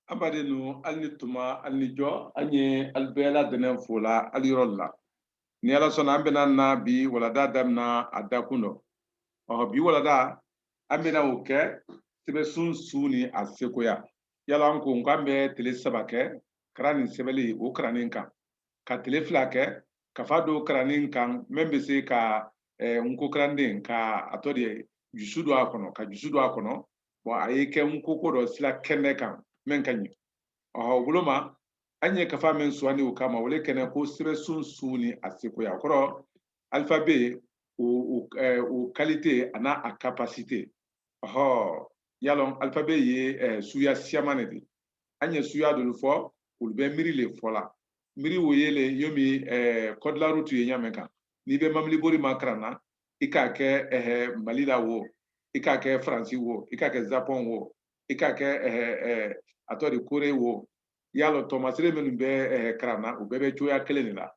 abadenu alni tuma alni jo anye albela denen fola alirolla ni ala sona ambena na bi wala da damna adakuno bi wala da ambena oke tibe sun suni asekoya yala anko ngambe tele sabake krani sebeli o kranin kan ka tele flake ka fado kranin kan membe se ka nko krandin ka atodi jusudo akono ka jusudo akono bo ayeke nko ko do sila kenne kan men kanyi buloma anye kafa men suwani o kama wole kene ko sebe sun suni asikoya koro alphabet o qualité ana a capacité yalon alphabet ye suya siamane di anye suya do fo ul be miri le fola miri wo yele yomi code la route ye nyameka ni be mamli bori makrana ika ke malila wo ika ke france wo ika ke japon wo ika ke atori kore wo yalo tomasire menu be krana o bebe choya keleni la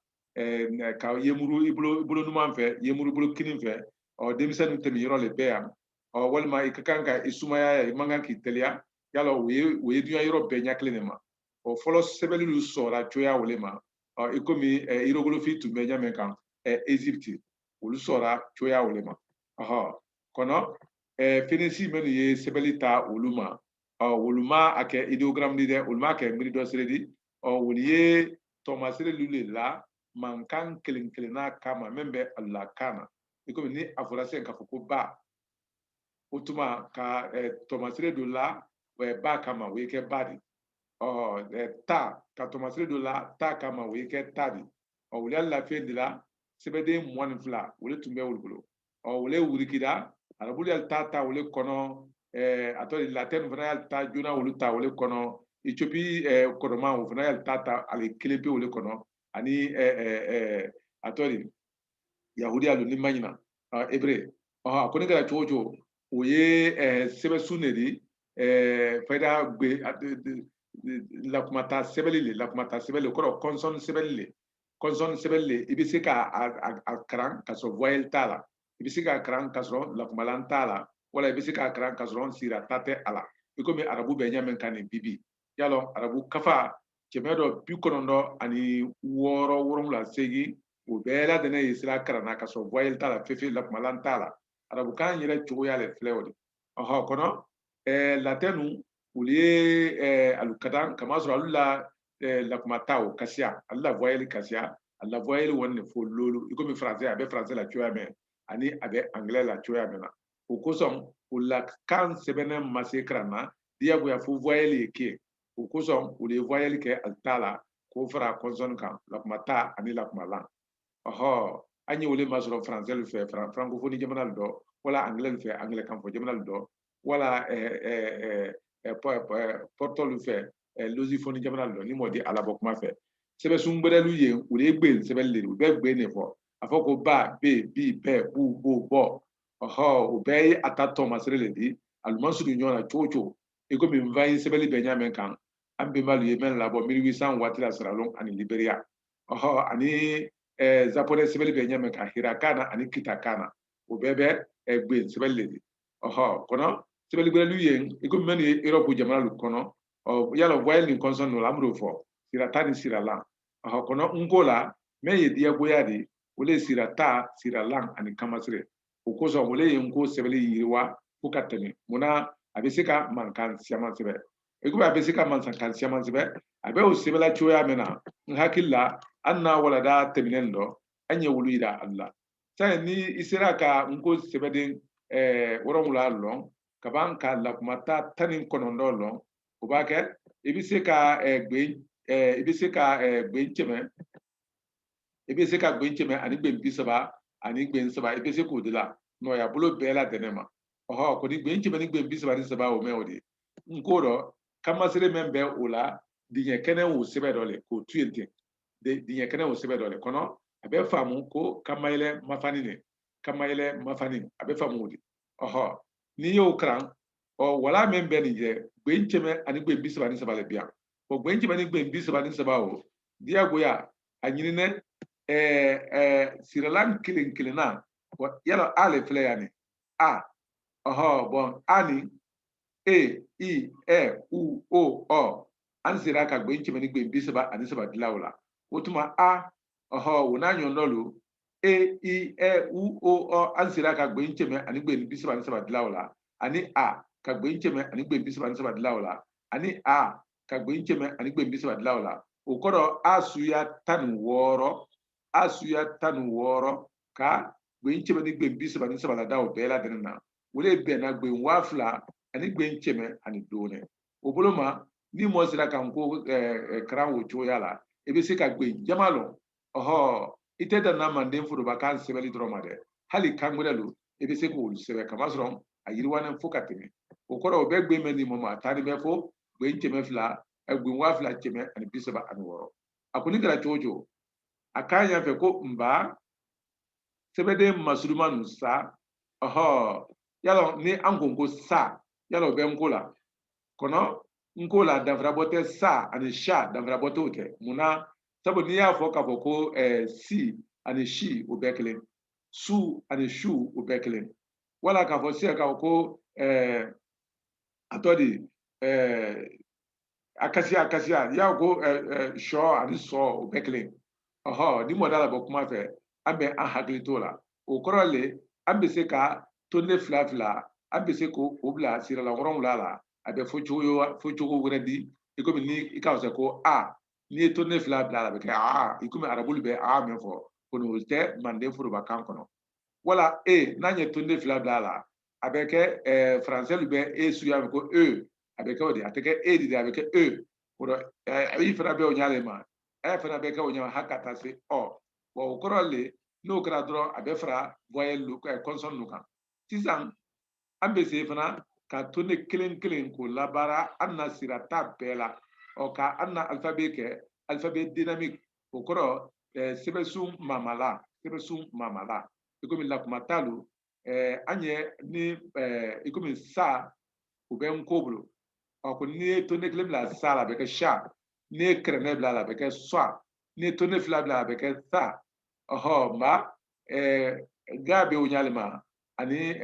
ka yemuru ibulo numan fe yemuru bulo kinin fe o demisanu temi yoro le be am o walma ikakanka isumaya imangan ki telia yalo we duya yoro be nyakleni ma o folo sebeli lu sora choya wole ma o ikomi irogolo fi tumbe nyame kan Egypt olu sora choya wole ma kono fenesi menu ye sebeli ta oluma woluma ake ideogram ni de woluma ake miri do siredi woliye tomasire lule la mankan kelena kama membe alla kana iko ni afurase ka foko ba utuma ka tomasire do la ba kama weke badi ta ka tomasire do la ta kama weke tadi woli alla fendi la sebede mwan fla woli tumbe wolbulo woli wurikida arabuli al tata woli kono atoli latin vana ta jona wolu ta wole kono Ethiopie kodoma wo vana ta ale kelepe wole kono ani atoli yahudi alu ni manyina hebre akoni gara chojo oye sebe sunedi faida gbe la kumata sebeli ko consonne sebeli ibisi ka akran ka so voyelle tala ibisi ka akran ka so la kumalan tala wala ibisi ka akran ka so sira tate ala ikomi arabu be nyamen kan bibi yalo arabu kafa kemedo bikonondo ani woro woromla segi o bela dene isra karana ka so voyelle tala fefe la kumalan tala arabu kan yire chugo yale flewde kono latenu ulie alukadan kama so alula la kumatao kasia alla voyelle kasia alla voyelle wonne fo lolu ikomi français abe français la chuya me ani abe anglais la chuya me na okosom ulla kan sebene masekrana dia go ya fo voyelle ke okosom ulie voyelle ke altala ko fra consonne kan la kumata ani la kumalan anyi wole masoro français le fait francophonie jamanal do wala anglais le fait anglais kan fo jamanal do wala porto le fait lusophonie jamanal do ni modi ala bokuma fait sebe sungbere ye wole gbe sebe le be gbe ne fo afoko ba be bi be bu bo bo o be atato masere le di almansu du nyona chocho e ko mi mvai sebe le benyamin kan ambe malu ye men labo 1800 watila sralon ani liberia ani japonais sebeli be nyame ka hirakana ani kitakana o bebe egbe sebeli di kono sebeli gbelu yen iko meni europe jamana lu kono yala voyelle ni consonne no lamro fo siratani siralan kono ngola me ye dia boyadi ole sirata siralan ani kamasire o ko so ole yen ko sebeli yiriwa ko katene muna abisika mankan siaman sebe iko abisika mankan siaman sebe abe o sebela choya mena hakilla anna wala da teminendo anye wuluida Allah sai ni isira ka nko sebedin woromula lon kaban ka la kumata tanin konondo lon ubake ibise ka gbe cheme ibise ka gbe cheme ani gbe bisaba ani gbe nsaba ibise ko dila no ya bulo bela denema ko ni gbe cheme ni gbe bisaba ni saba o me odi nko do kamasire membe ola dinye kene wo sebedole ko tuente dinye kene wo sebedole kono abe famu ko kamayele mafani abe famu di ni yo kran wala membe ni je gbencheme ani gbe bisaba ni sabale bia o gbencheme ni gbe bisaba ni sabao dia goya anyini ne siralan kilina yalo ale fle yani bon ani e i e u o an sira ka gbe ncheme ni gbe bisaba ani saba dilawla wotuma a wona nyondolu e i e u o an sira ka gbe ncheme ani gbe bisaba ani saba dilawla ani a ka gbe ncheme ani gbe bisaba ani saba dilawla ani a ka gbe ncheme ani gbe bisaba dilawla okoro asuya tan woro ka gbe ncheme ni gbe bisaba ani saba dawo bela denna wole be na gbe wafla ani gbe ncheme ani done oboloma ni mo sira kan ko kran wo cho yala e be se ka gbe jamalo ite da na manden furu ba kan sebeli droma de hali kan modelu e be se ko sebe kama soro ayiri wanen fokatene okoro be gbe meni mo ma tani be fo gbe ncheme fla gbe wafla cheme ani bisaba ani woro akuni gara chojo akanya fe ko mba sebede masurumanu sa yalo ni angongo sa yalo be ngola kono nkola davrabote sa ani sha davrabote ote muna sabu ni ya fo ka fo ko si ani shi obekle su ani shu obekle wala ka fo si ka ko atodi akasia ya ko sho ani so obekle ni modala bo kuma fe ambe an haglitola o korole ambe se ka tonne flafla ambe se ko obla sira la ngoron la abe fochugo wuredi ikomi ni ikawse ko ni tonne flafla la be ka ikomi arabul be me fo kono te mande furu ba kan kono wala nanye tonne flafla la abe ke français be suya ko abe ke odi ateke di abe ke kono ayi fera be o nyale ma fera be ke o nyama hakata se bo korole no kra dro abe fra voyelle lu consonne lu kan tisan ambe se fana ka tonne kelen ko labara anna sirata bela ka anna alphabet dynamique o koro sebesum mamala ikomi la kuma talu anye ni ikomi sa o ben koblo ko ni tonne kelen la sala be ka sha ni krene bla la be ka swa ni tonne fla bla be ka sa ma gabe o nyalema ani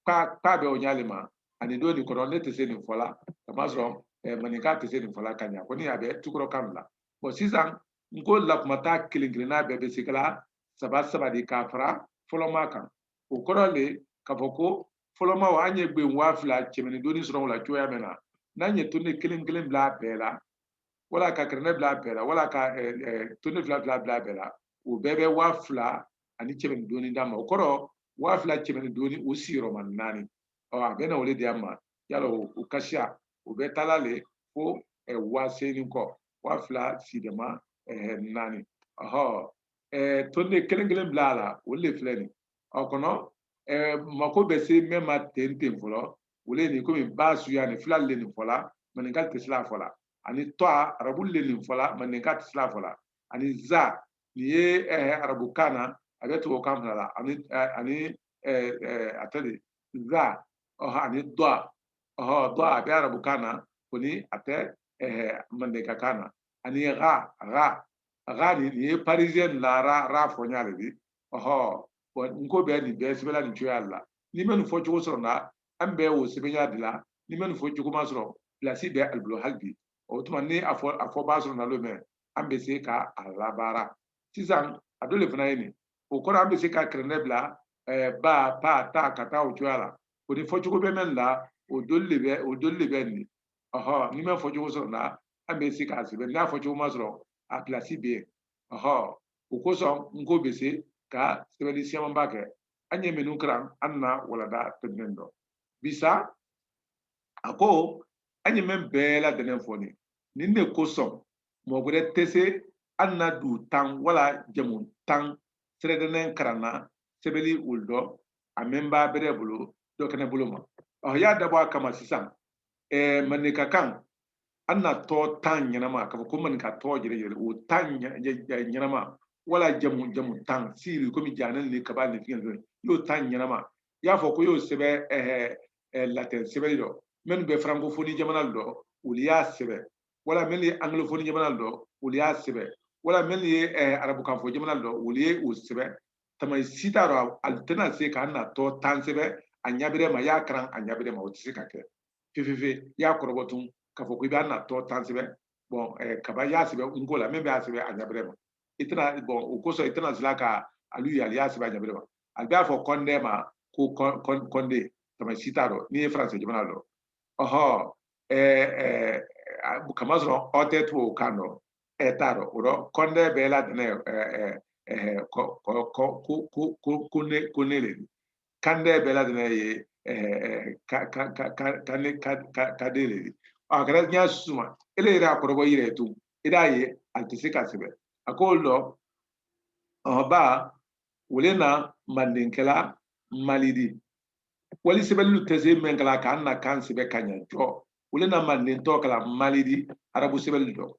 pa be o nyalema ani do ni kono ne tese ni fola kamasro manika tese ni fola kanya ko ni abe tukuro kamla bo sisan ngo la kumata kilingirina be sikala saba di kafra foloma kan o kono le kafoko foloma wa anye gbe wafla chemeni do ni soro la choya mena nanye to ne kilingilin bla bela wala ka krene bla bela wala ka to ne bla bela o bebe wafla ani chemeni do ni dama o koro wafla chemeni do ni o siro man nani bena wole de amma yalo o kasha o be talale fo waseni ko wafla sidema nani tonne kelengelen blala wole fleni kono mako be se mema tenten folo wole ni komi basu ya ni flal le ni fola maningal tisla fola ani to arabul le ni fola maningal tisla fola ani za ni arabu kana abeto kamla ani atade za ani doa doa be arabu kana koni ate mandeka kana ani ra ni parisien la ra fonyale bi nko be ni be sibela ni choyalla ni men fo chugo soro na ambe wo sibenya dila ni men fo chugo masoro place be alblo halbi o tuma ni afo ba soro na lo me ambe se ka alabara tisan adole fana yini o kora ambe se ka krenebla ba pa ta kata o choyala ko ni fo chugo be men la o dolle be ni ni men fo chugo soro na ambe se ka sibe na fo chugo masoro a place be o ko so nko be se ka sebeli siama mbake anye menu kran anna wala da tendendo bisa ako anye men bela denen foni ninne ko so mo gure tese anna du tan wala jamun tan sredenen krana sebeli uldo amemba bere bulu do kana buluma ya dabo kama sisan manika kan anna to tan nyama ka ko man ka to jere o tan nyama wala jamu tan siri komi janan ne kabal ne fiyan yo tan nyama ya fo ko yo sebe latin sebe do men be francophonie jamanal do uliya sebe wala men li anglophonie jamanal do uliya sebe wala men li arabu kanfo jamanal do uliye o sebe tamay sitaro altena se ka na to tan sebe anyabire ma ya kran anyabire ma o tsika ke fififi ya korobotun ka fo ko iba na to tansibe bon kaba ya sibe ngola membe asibe anyabrema itana bon ukoso itana zilaka alu ya sibe anyabrema alba fo konde ma ko konde tama sitaro ni france jumana do oho kamazro otetu kano etaro uro konde bela dene kunele kande bela dene ye kadele akara nya suma ele ira akorobo yire tu ida ye antisika sibe akolo ba wulena mandinkela malidi wali sebelu teze mengala kanna kan sibe kanya jo wulena mandinto kala malidi arabu sebelu do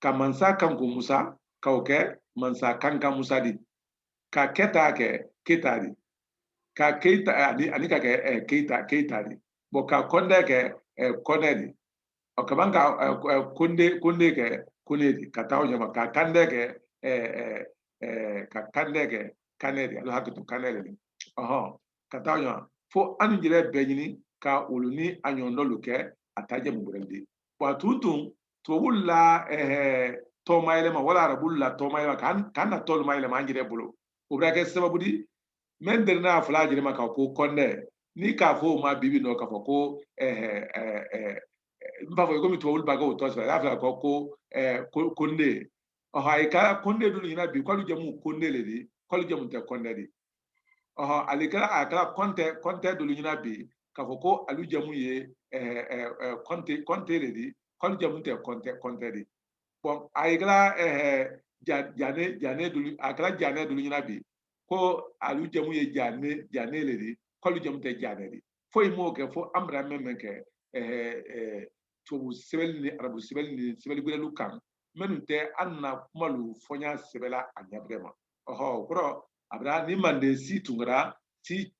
kamansa kan ko musa kauke mansa kan kan musa di ka keta ke ketari ka keita ani ka ke keita di bo ka konde ke konedi o ka banka konde ke konedi ka taw nyama ka kande ke ka kande ke kanedi alo hakito kanedi oho ka taw nyama fo anu jire benyini ka uluni anyondo luke ataje muburendi wa tutun to wulla to maylema wala arabulla to maylema kan na tol maylema anjire bulo ubrake sababudi men derna fula jire maka ko konde ni ka fo ma bibi no ka fo ko mba fo ko mi to wul baga to so la ko konde o hay ka konde dulu ina bi ko lu jamu konde le di ko lu jamu te konde di o alikala akala konte dulu ina bi ka fo ko alu jamu ye konte le di ko lu jamu te konte di bon alikala jane dulu akala jane dulu ina bi ko alu jamu ye jane le di ko lu jamu te jane di fo imo ke fo amra men ke to sebel ni arabu sebel gurelu kan menunte anna kumalu fonya sebela anyabrema oho kuro abra ni mande si tungara si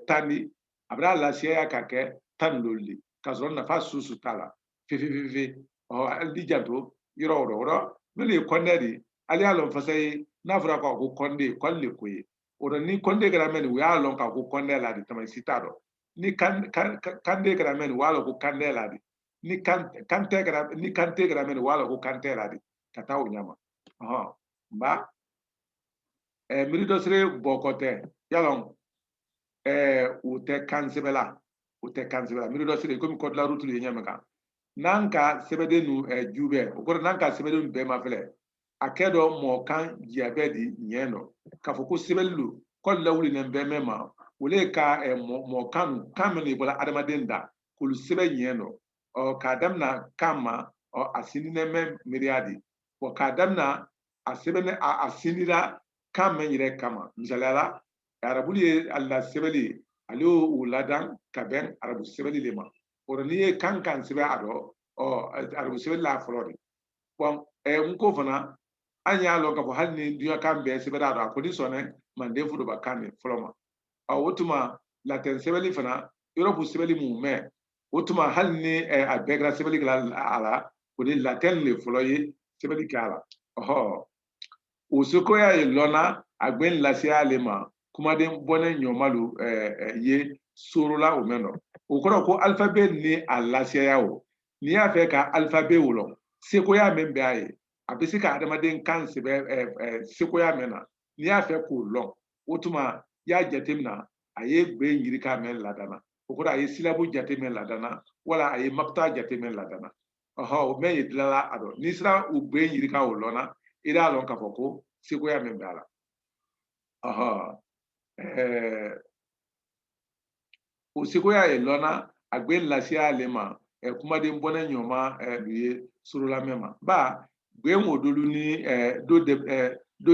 tani abra la sia kake tanloli kazron na fasu tala fi oho aldi janto yoro mele kondedi ali alon fasai na fura ko konde kolle koyi oro ni konde gramen wi alon ka ko konde la di tamai sitado ni kande gramen wala ko kande la di ni kante gramen wala ko kante la di kata o nyama aha ba mirido sire bokote yalon ute kansebela mirido sire komi kod la route le nyama ka nanka sebede nu jube okoro nanka sebede nu be mafele akedo mo kan diabedi nyeno kafoko sebelu kol lawli ne be mema wole ka mo kan kamene bola adamadenda kul sebe nyeno o kadamna kama o asinine me miriadi o kadamna asebene asinira kama nyire kama misalala arabuli alla sebeli alo uladan kaben arabu sebeli lema orani kan sebe ado o arabu sebeli la flori bon nko fana anya lo ka fo halni duya kan be sebe ado akodi sone mande fudo bakane floma o wotuma la ten sebeli fana europe sebeli mu me wotuma halni abegra sebeli ala kodi la ten le floye sebeli kala oho usoko ya lona agben lasia lema kuma den bonen nyomalu ye surula o meno okoro ko alphabet ni alasia yawo ni ya fe ka alphabet wulo seko ya membe aye abisi ka adamaden kan sebe seko ya mena ni ya fe ko lo wotuma ya jatemna aye gbe yiri ka men ladana okoro aye silabu jatemen ladana wala aye mapta jatemen ladana oho me yidlala ado ni sra ugbe yiri ka wolona ida lon ka foko siko ya membala aha o siko ya elona agbe lasia lema kuma de mbona nyoma biye surula mema ba gbe modulu ni do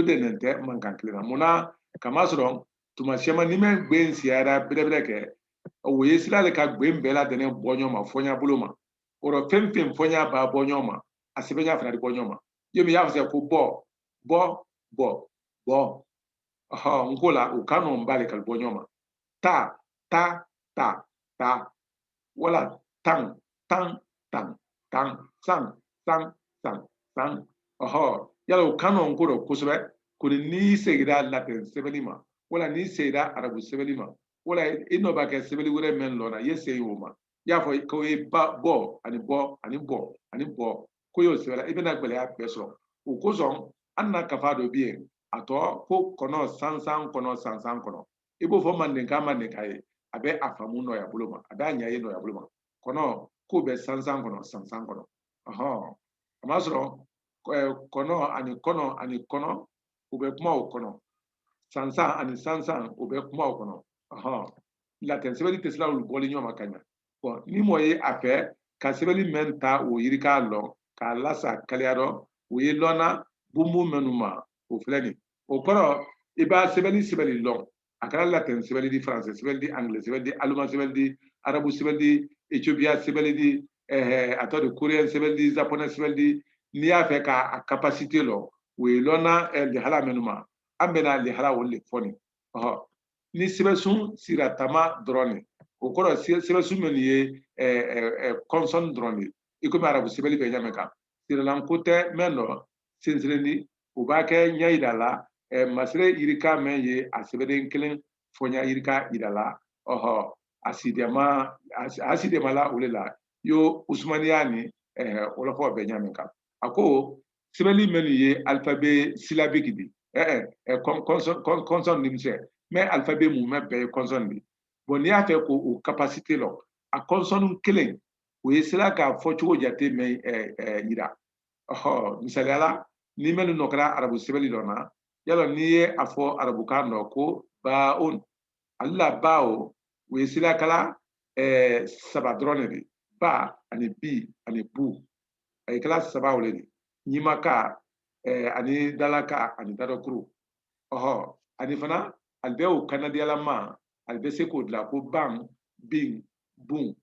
de nente mankanklina muna kama soro tuma shema ni men gbe nsiara brebere ke o ye sila le ka gbe mbela de ne bonyoma fonya buloma oro pempem fonya ba bonyoma asibenya fana de bonyoma yemi ya fse ko bo aha ngola ukano mbale kalbonyoma ta wala tan san aha yala ukano ngoro kusube kuri ni segira latin sebelima wala ni segira arabu sebelima wala ino ba ke sebeli wure men lona yese yoma y'a fɔ ko ye bɔ ani bɔ ani bɔ ani bɔ ko y'o sɛbɛnna i bɛna gɛlɛya bɛɛ sɔrɔ o kosɔn an na kafa dɔ bɛ yen a tɔ ko kɔnɔ sansan kɔnɔ sansan kɔnɔ i b'o fɔ mandenka ye a bɛ a faamu nɔya bolo ma a bɛ a ɲɛ ye nɔya bolo ma kɔnɔ k'o bɛ sansan kɔnɔ sansan kɔnɔ ɔhɔn a m'a sɔrɔ kɔnɔ ani kɔnɔ u bɛ kuma o kɔnɔ sansan ani sansan u bɛ kuma o kɔnɔ ɔhɔn latɛn sɛbɛnni tɛ sira olu bɔli ɲɔgɔn ma ka ɲa bɔn ni mɔgɔ ye a fɛ ka sɛbɛnni mɛn ta o yiri k'a lɔn k'a lasa kaliya dɔ o ye lɔnna bunbun minnu ma o filɛ nin o kɔrɔ i b'a sɛbɛnni lɔn a kɛra latɛn sɛbɛnni di faransɛ sɛbɛnni di angilɛ sɛbɛnni di aliman sɛbɛnni di arabu sɛbɛnni di etiopiya sɛbɛnni di a tɔ di koreyɛn sɛbɛnni di zaponɛ sɛbɛnni di n'i y'a fɛ k'a kapasite lɔ o ye lɔnna lihala minnu ma an bɛna lihala o de fɔ nin ni sɛbɛnsun sira tama dɔrɔn de o kɔrɔ sɛbɛnsun minnu ye kɔnsɔn dɔrɔn de i komi arabu sɛbɛnni bɛ ɲamɛ kan sirilanko tɛ mɛn dɔ sensirendi u b'a kɛ ɲɛ yira la masire yirika mɛn ye a sɛbɛnni kelen fɔ ɲɛ yirika yira la a sidɛma la o de la yo usumaniya ni wɔlɔfɔw bɛ ɲamɛ kan a ko sɛbɛnni minnu ye alifabe silabiki di kɔnsɔn nimisɛ mɛ alifabe mun mɛ bɛɛ ye kɔnsɔn de bɔn n'i y'a fɛ k'o kapasite lɔ a kɔnsɔn kelen o ye sira k'a fɔ cogo jate mɛn yira misaliyala ni minnu nɔ kɛra arabu sɛbɛnni dɔ na yala n'i ye a fɔ arabukan dɔ ko baon ale la ba o ye sirakala saba dɔrɔn de ba ani bi ani bu a ye kala saba o de ɲimaka ani dalaka ani dadɔkuru ani fana ale bɛ o kanadiyalama ale bɛ se k'o dilan ko ban bin bun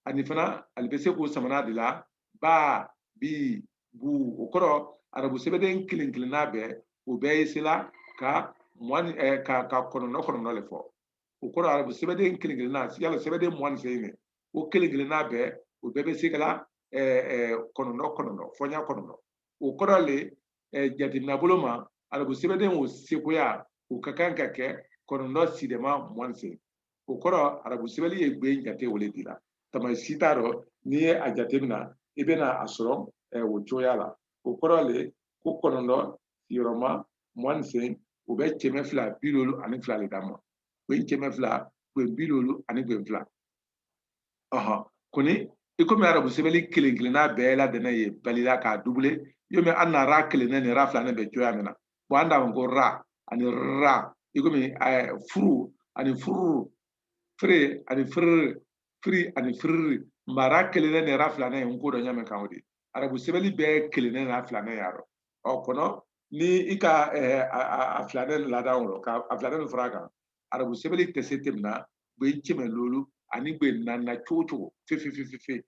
ani fana ale bɛ se k'o samana de la ba bi bu o kɔrɔ arabu sɛbɛnden kelen kelenna bɛɛ o bɛɛ ye sela ka kɔnɔntɔn de fɔ o kɔrɔ arabu sɛbɛnden kelen kelenna yala sɛbɛnden 26 ne o kelen kelenna bɛɛ o bɛɛ bɛ se ka kɔnɔntɔn fɔɲa kɔnɔntɔn o kɔrɔ le jateminɛ bolo ma arabu sɛbɛnden o sekoya o ka kan ka kɛ kɔnɔntɔn sidɛma 26 o kɔrɔ arabu sɛbɛnni ye gbe jate o le di la tama si t'a dɔn n'i ye a jateminɛ i bɛna a sɔrɔ o cogoya la o kɔrɔ le ko kɔnɔntɔn sigiyɔrɔma 25 o bɛ kɛmɛ fila bi wolonwula ani fila de d'a ma o ye kɛmɛ fila gwen bi wolonwula ani gwen fila koni i komi arabu sɛbɛnni kelen kelenna bɛɛ ladɛnɛ ye balila k'a dubule yo mɛ an na ra kelennɛ ni ra filanɛ bɛ cogoya min na bɔn an d'a ko ra ani ra i komi furu ani fururu fere ani firiri firi ani firiri mara kelennɛ ni ra filanɛ ye n ko dɔ ɲamɛ kan o de arabu sɛbɛnni bɛɛ kelennɛ n'a filanɛ y'a dɔn kɔnɔ ni i ka a filanɛ ladan rɔ ka a filanɛ fara a kan arabu sɛbɛnni tɛ se tɛmɛ na gbe cɛmɛ lolu ani gbe nana cogo fefe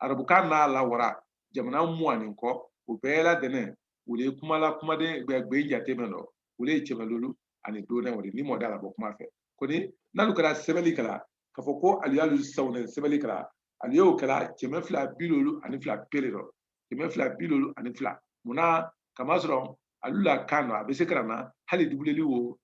arabukan n'a lawara jamana 20 kɔ o bɛɛ ladɛnɛ o de kumala kumaden gbe jate mɛn dɔ o de ye cɛmɛ lolu ani donɛ o de ni mɔda la bɔ kuma fɛ koni n'alu kɛra sɛbɛnni kɛla k'a fɔ ko aliyalu sawunɛ sɛbɛnni kɛla ali y'o kɛla kɛmɛ fila bi wolonwula ani fila pere dɔ kɛmɛ fila bi wolonwula ani fila munna kamasɔrɔ alu la kan dɔ a bɛ se ka na hali dubuleli o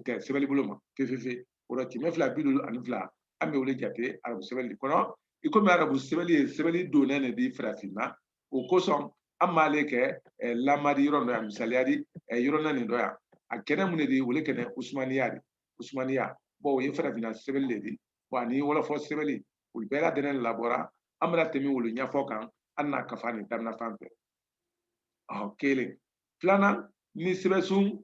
tɛ sɛbɛnni bolo ma fefe o la kɛmɛ fila bi wolonwula ani fila an bɛ o de jate arabu sɛbɛnni kɔnɔ i komi arabu sɛbɛnni ye sɛbɛnni donnɛ de di farafinna o kosɔn an m'ale kɛ lamadi yɔrɔ dɔ yan misaliya di yɔrɔ nin dɔ yan a kɛnɛ mun de di o le kɛnɛ usumaniya bɔn o ye farafinna sɛbɛnni de di bɔn ani wɔlɔfɔ sɛbɛnni olu bɛɛ ladɛnɛ labɔra an bɛna tɛmɛ olu ɲɛfɔ kan an n'a kafa nin daminɛ fan fɛ kelen filanan ni sɛbɛnsun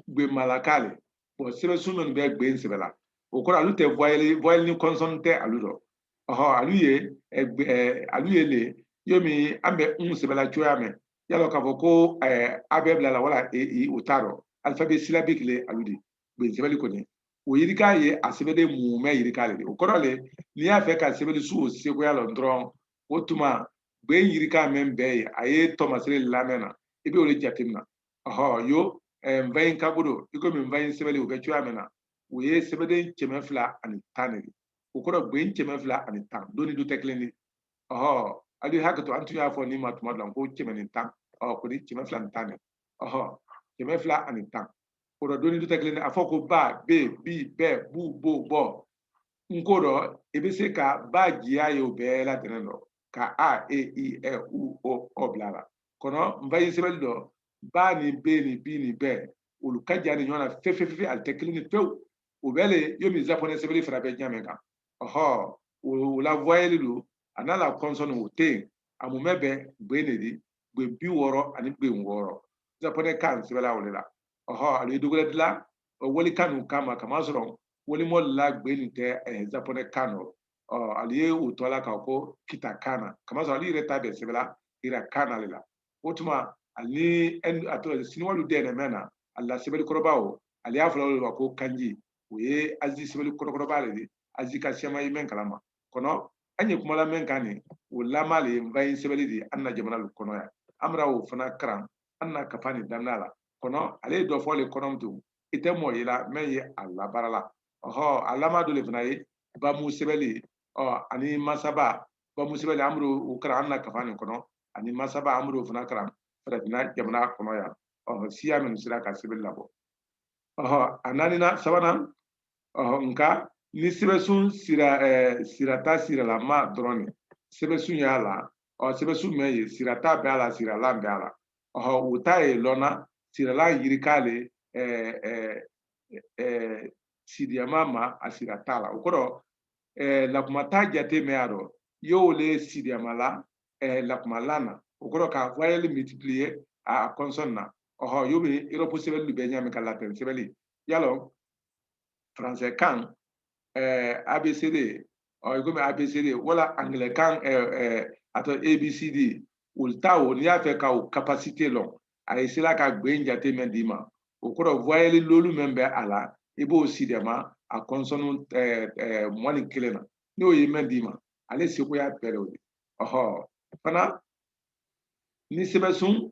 gbemalakale bɔn sɛbɛnsun minnu bɛ gben sɛbɛ la o kɔrɔ alu tɛ voyelle ni consonne tɛ alu dɔ alu ye le yomi an bɛ sɛbɛla cogoya mɛn yalɔ k'a fɔ ko a bɛ bila la wala o t'a dɔn alphabet syllabique le alu di gben sɛbɛnni kɔni o yirika ye a sɛbɛnni mumɛ yirika le de o kɔrɔ le n'i y'a fɛ ka sɛbɛnni su o segoya la dɔrɔn o tuma gben yirika mɛn bɛɛ ye a ye tɔmasire lamɛn na i bɛ o de jateminɛ yo nvayin kaburo i komi nvayin sɛbɛnni o bɛ cogoya min na o ye sɛbɛnden 210 de o kɔrɔ gben 210 doni du tɛ kelen de ali hakɛ to an tun y'a fɔ ni ma tuma dɔ la ko 110 ko ni 210 de 210 o doni du tekle a fɔ ko ba be bi bɛ bu bo bɔ nko dɔ i bɛ se ka ba jiya ye o bɛɛ la tɛnɛn dɔ ka a e i ɛ u o bila la kɔnɔ n ba ye sɛbɛnni dɔ ba ni be ni bi ni bɛ olu ka jan ni ɲɔgɔn na fefefe ali tɛ kelen ni pewu o bɛ le yo min japonais sɛbɛnni fana bɛ ɲamɛ kan ɔhɔ o la voyeli don a n'a la consonne o tɛ yen a mun bɛ bɛn gbe de di gbe 60 ani gbe 6 japonais kan sɛbɛnla o de la ɔhɔ ale dogolɛ dilan wali kan n'u kama kamasɔrɔ wolimo la gbe nin tɛ japonais kan nɔ ale ye o tɔ la k'a ko kita kana kamasɔrɔ ale yɛrɛ ta bɛɛ sɛbɛnla ira kana le la o tuma ani a tɔgɔ siniwalu dɛnɛmɛ na a la sɛbɛnni kɔrɔba o ale y'a fɔla olu ma ko kanji o ye azi sɛbɛnni kɔrɔba le de azi ka sɛma ye mɛn kalama kɔnɔ an ye kuma la mɛn kan nin o lama le n ba ye sɛbɛnni de an na jamana lu kɔnɔ yan an bɛna o fana karan an na kafa nin daminɛ la kɔnɔ ale ye dɔ fɔ le kɔnɔ to i tɛ mɔ ye la mɛn ye a labaara la ɔhɔ a lama dɔ le fana ye bamu sɛbɛnni ani masaba bamu sɛbɛnni an b'o o karan an na kafa nin kɔnɔ ani masaba an b'o fana karan farafinna jamana kɔnɔ yan siya minnu sera ka sɛbɛnni labɔ a naaninan sabanan nka ni sɛbɛnsun sirata siralama dɔrɔn de sɛbɛnsun y'a la sɛbɛnsun mɛn ye sirata bɛ a la siralan bɛ a la o ta ye lɔnna siralan yirikale sidiyama ma a sirata la o kɔrɔ lakumata jate mɛn a dɔ y'o le sidiyama la lakumalan na o kɔrɔ ka voyelle multiplier a consonne na yo min Europe sɛbɛnni bɛ ɲami ka latin sɛbɛnni yalɔ français kan ABCD komi ABCD wala anglais kan ato ABCD olu ta o n'i y'a fɛ ka o capacité lɔn a ye sera ka gbe jate mɛn d'i ma o kɔrɔ voyelle lolu mɛn bɛ a la i b'o sidɛma a consonne 11 na n'o ye mɛn d'i ma ale seko y'a bɛɛ o de fana ni sɛbɛnsun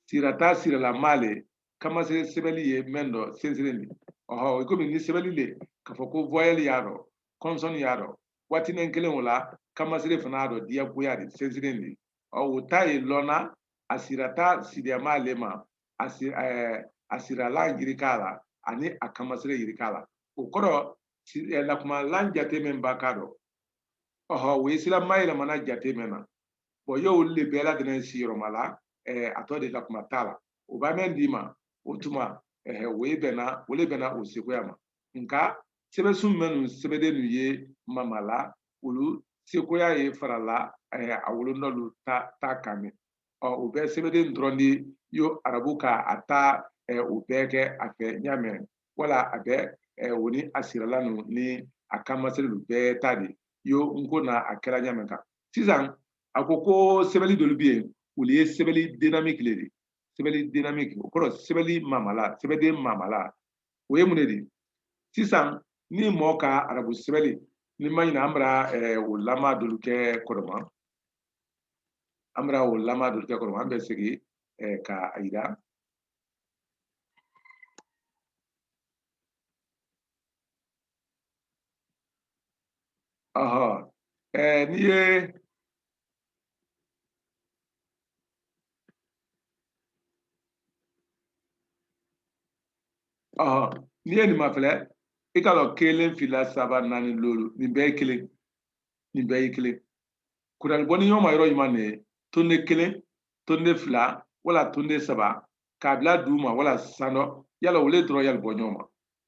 sirata siralama le kamasɛbɛn sɛbɛnni ye mɛn dɔ sinsinnen de komi ni sɛbɛnni le k'a fɔ ko voyelle y'a dɔn consonne y'a dɔn waatinin kelen o la kamasɛbɛn fana y'a dɔn diyagoya de sinsinnen de o ta ye lɔnna a sirata sidiyama ale ma a siralan yirika la ani a kamasɛbɛn yirika la o kɔrɔ lakumalan jate min b'a ka dɔn o ye silama yɛlɛmana jate min na y'olu le bɛɛ lajɛlen siyɔrɔma la a tɔ de lakuma t'a la o b'a mɛn d'i ma o tuma o le bɛnna o segoya ma nka sɛbɛnsun minnu sɛbɛnden n'u ye mama la olu segoya ye farala a wolonɔlu ta kan mɛn o bɛɛ sɛbɛnden dɔrɔn de y'o arabu ka a ta o bɛɛ kɛ a fɛ ɲa mɛn wala a bɛ o ni a sirala ninnu ni a kan masiri bɛɛ ta de y'o nko na a kɛra ɲa mɛn kan sisan a ko sɛbɛnni dɔlu bɛ yen olu ye sɛbɛnni dynamique le de sɛbɛnni dynamique o kɔrɔ sɛbɛnni mamala sɛbɛnden mamala o ye mun de ye sisan ni mɔɔ ka arabu sɛbɛnni ni ma ɲina an bɛna o lama dɔlu kɛ kɔrɔma an bɛ segin ka a yira n'i ye n'i ye nin ma filɛ i k'a dɔn 1 2 3 4 lolu nin bɛɛ ye kelen kuranɛ bɔ ni ɲɔgɔn ma yɔrɔ ɲuman de ye tonde 1 tonde 2 wala tonde 3 k'a bila dugu ma wala san dɔ yala olu dɔrɔn yali bɔ ɲɔgɔn ma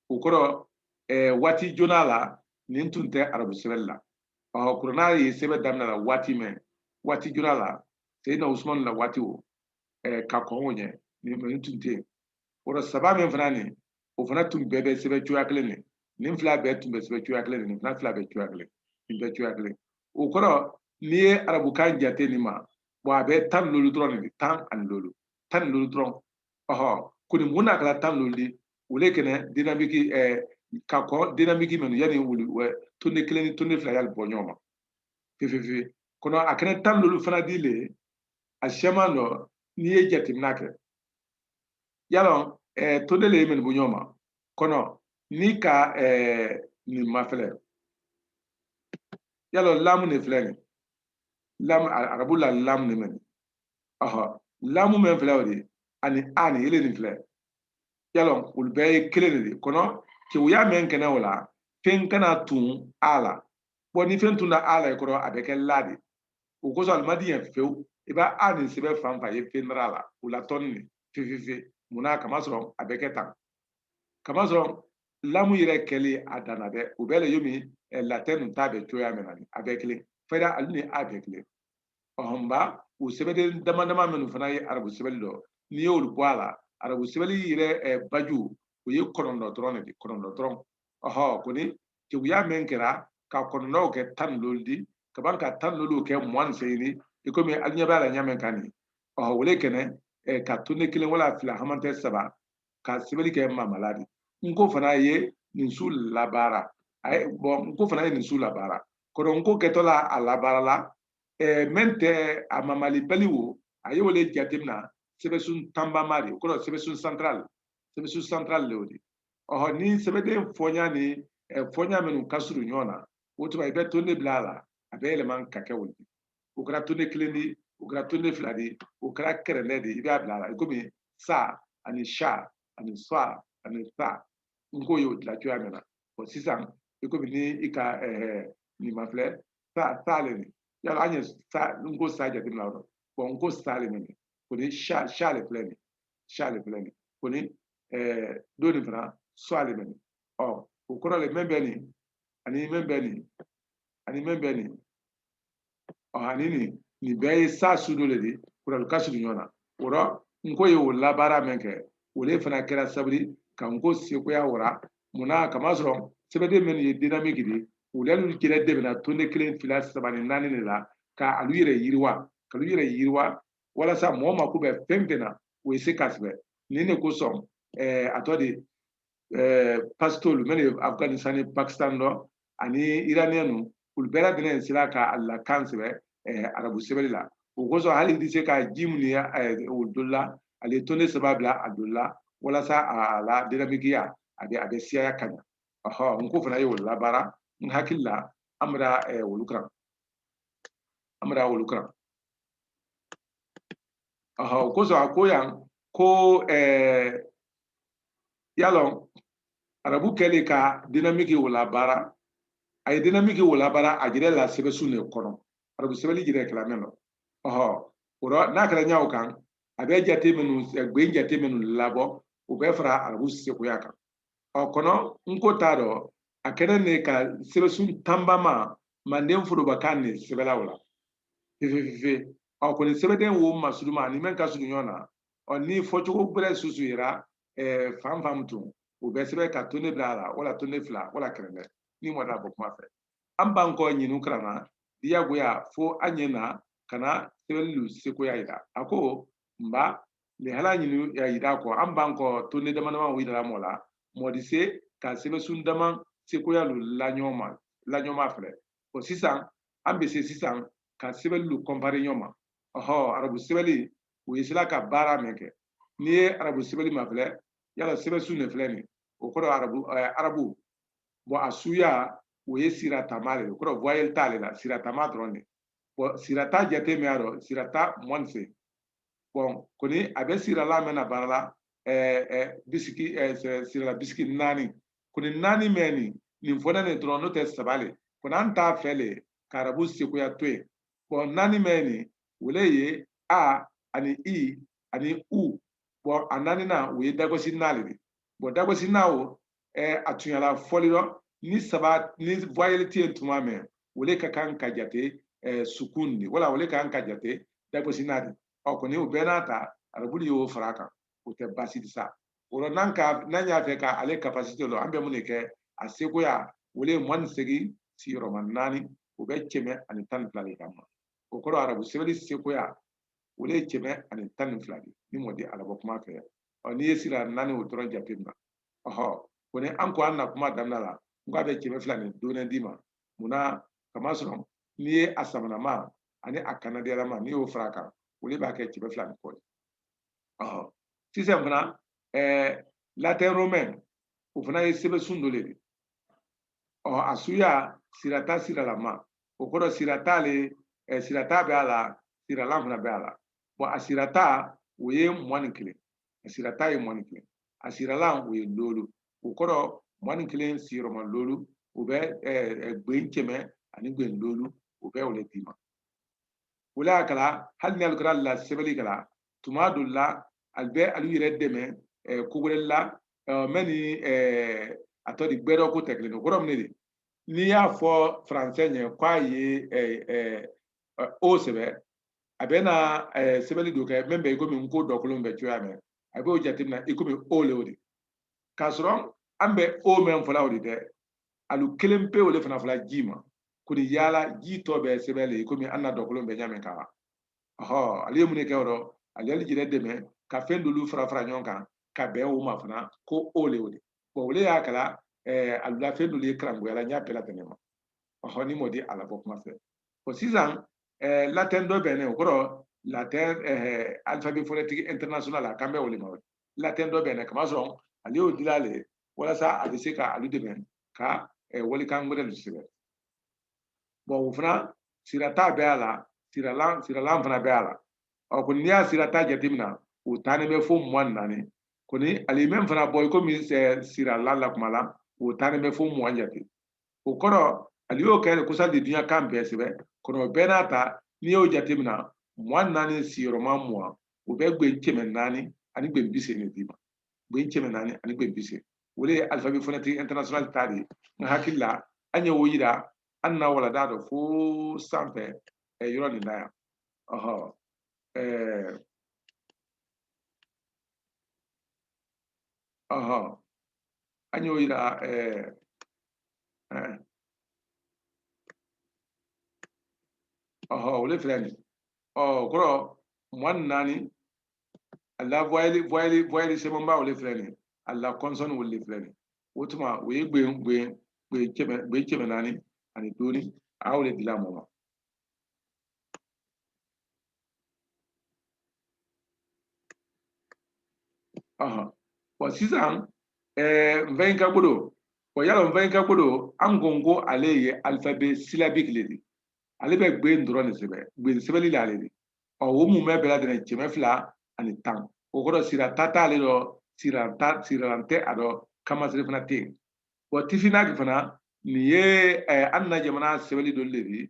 o kɔrɔ waati joona la nin tun tɛ arabu sɛbɛnni la kuranɛ ye sɛbɛn daminɛ la waati mɛn waati joona la Seyidina Usumani la waati o ka kɔn o ɲɛ nin tun tɛ yen o kɔrɔ saba min fana nin o fana tun bɛɛ bɛ sɛbɛn cogoya kelen de nin fila bɛɛ tun bɛ sɛbɛn cogoya kelen de nin fila bɛɛ cogoya kelen nin bɛɛ cogoya kelen o kɔrɔ n'i ye arabukan jate nin ma a bɛ 10 lolu dɔrɔn de 10 ani lolu dɔrɔn ko nin mun na kɛra 10 lolu de o le kɛnɛ dynamique ka kɔn dynamique minnu yanni wuli tonde 1 ni tonde 2 yali bɔ ɲɔgɔn ma fefe kɔnɔ a kɛnɛ 10 lolu fana di le a sɛman dɔ n'i ye jateminɛ kɛ yalɔ tonde le ye minnu bɔ ɲɔgɔn ma kɔnɔ ni ka nin ma filɛ yalɔ lamu de filɛ nin lamu arabu la lamu de mɛn lamu mɛn filɛ o de ani a ni ele nin filɛ yalon ul be kelele kono ke uya men kana wala fen kana tun ala boni fen tun da ala ko abeke ladi o ko so almadiyan few iba ani sebe fanfa ye fen rala ula tonni fififi muna kama so abeke tan kama so lamu yire kele adana de u bele yomi latin tabe toya menani abekle fera alni abekle ohomba u sebede dama dama menu fana ye arabu sebeli do ni yol boala arabu sebeli yire baju u ye konondo drone di konondo dron oho kuni ti uya menkera ka konondo ke tan loldi ka banka tan lolu ke mon seyni e komi alnya bala nyamen kani oho wole kene ka tunne kilen wala fila hamante saba ka sebeli ke mamaladi nko fana ye ninsul labara ay bon nko fana ye ninsul labara kono nko ketola a labara la mente a mamali peliwo aye wole jatimna sebesun tamba mari ko sebesun central leodi oho ni sebede fonya ni fonya menu kasuru nyona wotuba ibe tonne blala abe eleman kakewul ukra tonne klendi ukra tonne fladi ukra kereledi ibe blala ikomi sa ani sha ani swa ani sa ngo yo la tu amena ko sisan ikomi ni ika ni mafle sa le ni ya anye sa ngo sa jadi na ro ko ngo sa le ni ko ni sha le pleni ko ni do ni fana swa le ni o ko le membe ni ani membe ni o hani ni be sa sudo le di ko le kasu nyona oro ngo yo la bara menke wole fana kera sabri kan ko se ko ya wora muna kama so sebede men ye dynamique di wulelu kire de na tonne kelen fila sabani nani ne la ka alu yire yirwa wala sa mo ma ku be fempena we se kasbe ni ne ko som atodi pastol men Afghanistan Pakistan do ani iranianu kul bela dinen sila ka alla kansbe arabu sebeli la o gozo hali di se ka jimni o dolla ale tonne sababla adulla wala sa ala dinamikiya abe siya kanya aha nko fana yo labara hakilla amra wulukran aha gozo akoyan ko yalon arabu kele ka dinamiki wala bara ay dinamiki wala bara ajire la sebe sunne kono arabu sebeli jire kala meno oho oro na kala nyaaw kan abe jate menu gbe jate menu labo o be fra arabu se ko yaka o kono nko tado akene ne ka sebe sun tambama mandem fudo bakane sebela wala fifi o kono sebe den wo masuduma ni men ka sudu nyona o ni fochugo bre susu ira fam tu o be sebe ka tone blala wala tone fla wala krene ni mo da bokuma fe amba nko nyinu krana dia goya fo anyena kana sebelu seko ya ida ako mba le hala nyinu ya ida ko amba nko tone de manama wi da mola modise ka sebe sundama seko ya lu la nyoma fle o sisan ambe se sisan ka sebelu compare nyoma oho arabu sebeli o yisla ka bara meke ni arabu sebeli ma fle yala sebe sunne fle ni o ko arabu bo asuya o ye sirata male ko voyel tale la sirata ma drone bo sirata jate me aro sirata monse bon koni abe sirala mena barala bisiki sirala bisiki nani koni nani meni ni fona ne drone no te sabale kona anta fele karabu siku ya twe bon nani meni wole ye a ani i ani u bon anani na we dagosi nali bo dagosi nawo atunyala foliro ni saba ni voyelty entuma me wole ka kan ka jate sukundi wala wole ka kan ka jate dagosi nadi o ko ni o benata arabuli yo faraka o te basidi sa oro nanka nanya fe ka ale capacité lo ambe munike aseko ya wole mon segi si romanani o be cheme ani tan plali kama o ko arabu sebeli seko ya wole cheme ani tan fladi ni modi alabo kuma fe o ni yesira nani o toron japinna oho kone anko anna kuma damnala nga be cheme flani donen dima muna kama sono ni asamana ma ani akana de ma ni o fraka wole ba ke cheme flani ko oho sistem fana latin romain o fana yesebe sundole oho asuya sirata siralama o ko siratale sirata be ala siralam fana be ala bo asirata o ye monikle asirata ye monikle asiralan o ye lolu o koro mɔni kelen siroma lolu o bɛ gben kɛmɛ ani gben lolu o bɛ o le d'i ma wala kala hali ni alukara la sɛbɛnni kala tuma dɔ la ali bɛ alu yɛrɛ dɛmɛ kogorɛ la mɛ ni a tɔ di gbɛdɔ ko tɛ kelen o kɔrɔ min de n'i y'a fɔ faransɛ ɲɛ k'a ye o sɛbɛ a bɛ na sɛbɛnni dɔ kɛ min bɛ i komi n ko dɔ kolon bɛ cogoya mɛn a b'o jateminɛ i komi o le o de k'a sɔrɔ an bɛ o mɛn fɔla o de dɛ alu kelen pe o le fana fɔla ji ma ko ni yaala ji tɔ bɛ sɛbɛn le komi an na dɔ kolon bɛ ɲaamɛ kan ale ye mun de kɛ o rɔ ale ye yɛrɛ dɛmɛ ka fɛn dolu fara fara ɲɔgɔn kan ka bɛn o ma fana ko o le o de o le y'a kala alu la fɛn dolu ye karamɔgɔya la n y'a bɛɛ latɛmɛ ma ni m'o di a la bɔ kuma fɛ sisan latin dɔ bɛnnen o kɔrɔ latin alphabet phonétique international a kan bɛ o le ma latin dɔ bɛnnen kama sɔrɔ ale y'o dila ale walasa a bɛ se ka alu dɛmɛ ka walikan wɛrɛ de sɛbɛn o fana sira t'a bɛɛ a la siralan fana bɛɛ a la ko n'i y'a sira ta jateminɛ o taalen bɛ fo 24 ko ni alimɛn fana bɔ komi siralan la kuma la o taalen bɛ fo 20 jate o kɔrɔ ali y'o kɛ kusa de dunya kan bɛɛ sɛbɛ kɔnɔ bɛɛ n'a ta n'i y'o jateminɛ 24 siyɔrɔma 20 o bɛ gben 400 ani gben 80 d'i ma gben 400 ani gben 80 o de ye alphabet phonétique international ta de n hakili la an ye o yira an na walada dɔ fo sanfɛ yɔrɔ nin na yan an y'o yira o le filɛ nin kɔrɔ 24 a la voyelle sɛbɛnba o le filɛ nin a la consonne o le filɛ nin o tuma o ye gben 400 ani dɔɔni a y'o le dila mɔ ma sisan n ka bolo yala n ka bolo an ko n ko ale ye alphabet syllabique le de ale bɛ gben dɔrɔn de sɛbɛn gben sɛbɛnni la ale de o mun bɛ bɛɛ lajɛlen 200 ani 10 o kɔrɔ sira ta t'ale dɔ siralan tɛ a dɔ kamasiri fana tɛ yen tifinaki fana nin ye an na jamana sɛbɛnni dɔ le de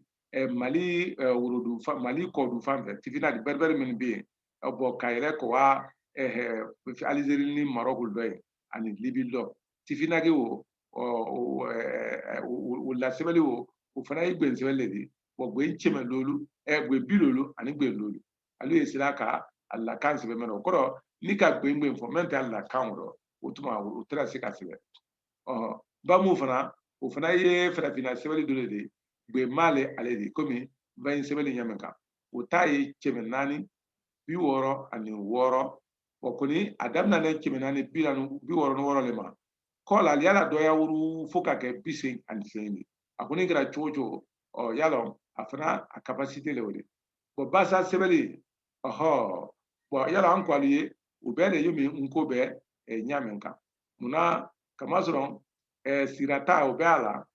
mali mali kɔdu fan fɛ tifinaki bɛribɛri minnu bɛ yen ka yɛrɛ kɔ wa alizeri ni marɔku dɔ ye ani libi dɔ tifinaki o la sɛbɛnni o fana ye gben sɛbɛn le de gben 100 lolu gben 70 ani gben lolu ale ye sira ka a lakan sɛbɛn mɛ o kɔrɔ ni ka gben fɔ mɛ tɛ a lakan o o tuma o tɛna se ka sɛbɛn bamu fana o fana ye farafinna sɛbɛnni dɔ de gben m'ale ale de komi bayin sɛbɛnni ɲɛmɛ kan o ta ye 460 ani 6 kɔni a daminɛnen 466 le ma kɔ la yala dɔ y'a wuru fo ka kɛ 85 de a kɔni kɛra cogo cogo yala a fana a capacité le o de basa sɛbɛnni yala an ko alu ye o bɛɛ de ye min n ko bɛ ɲamɛ kan munna kamasɔrɔ sirata o bɛ a la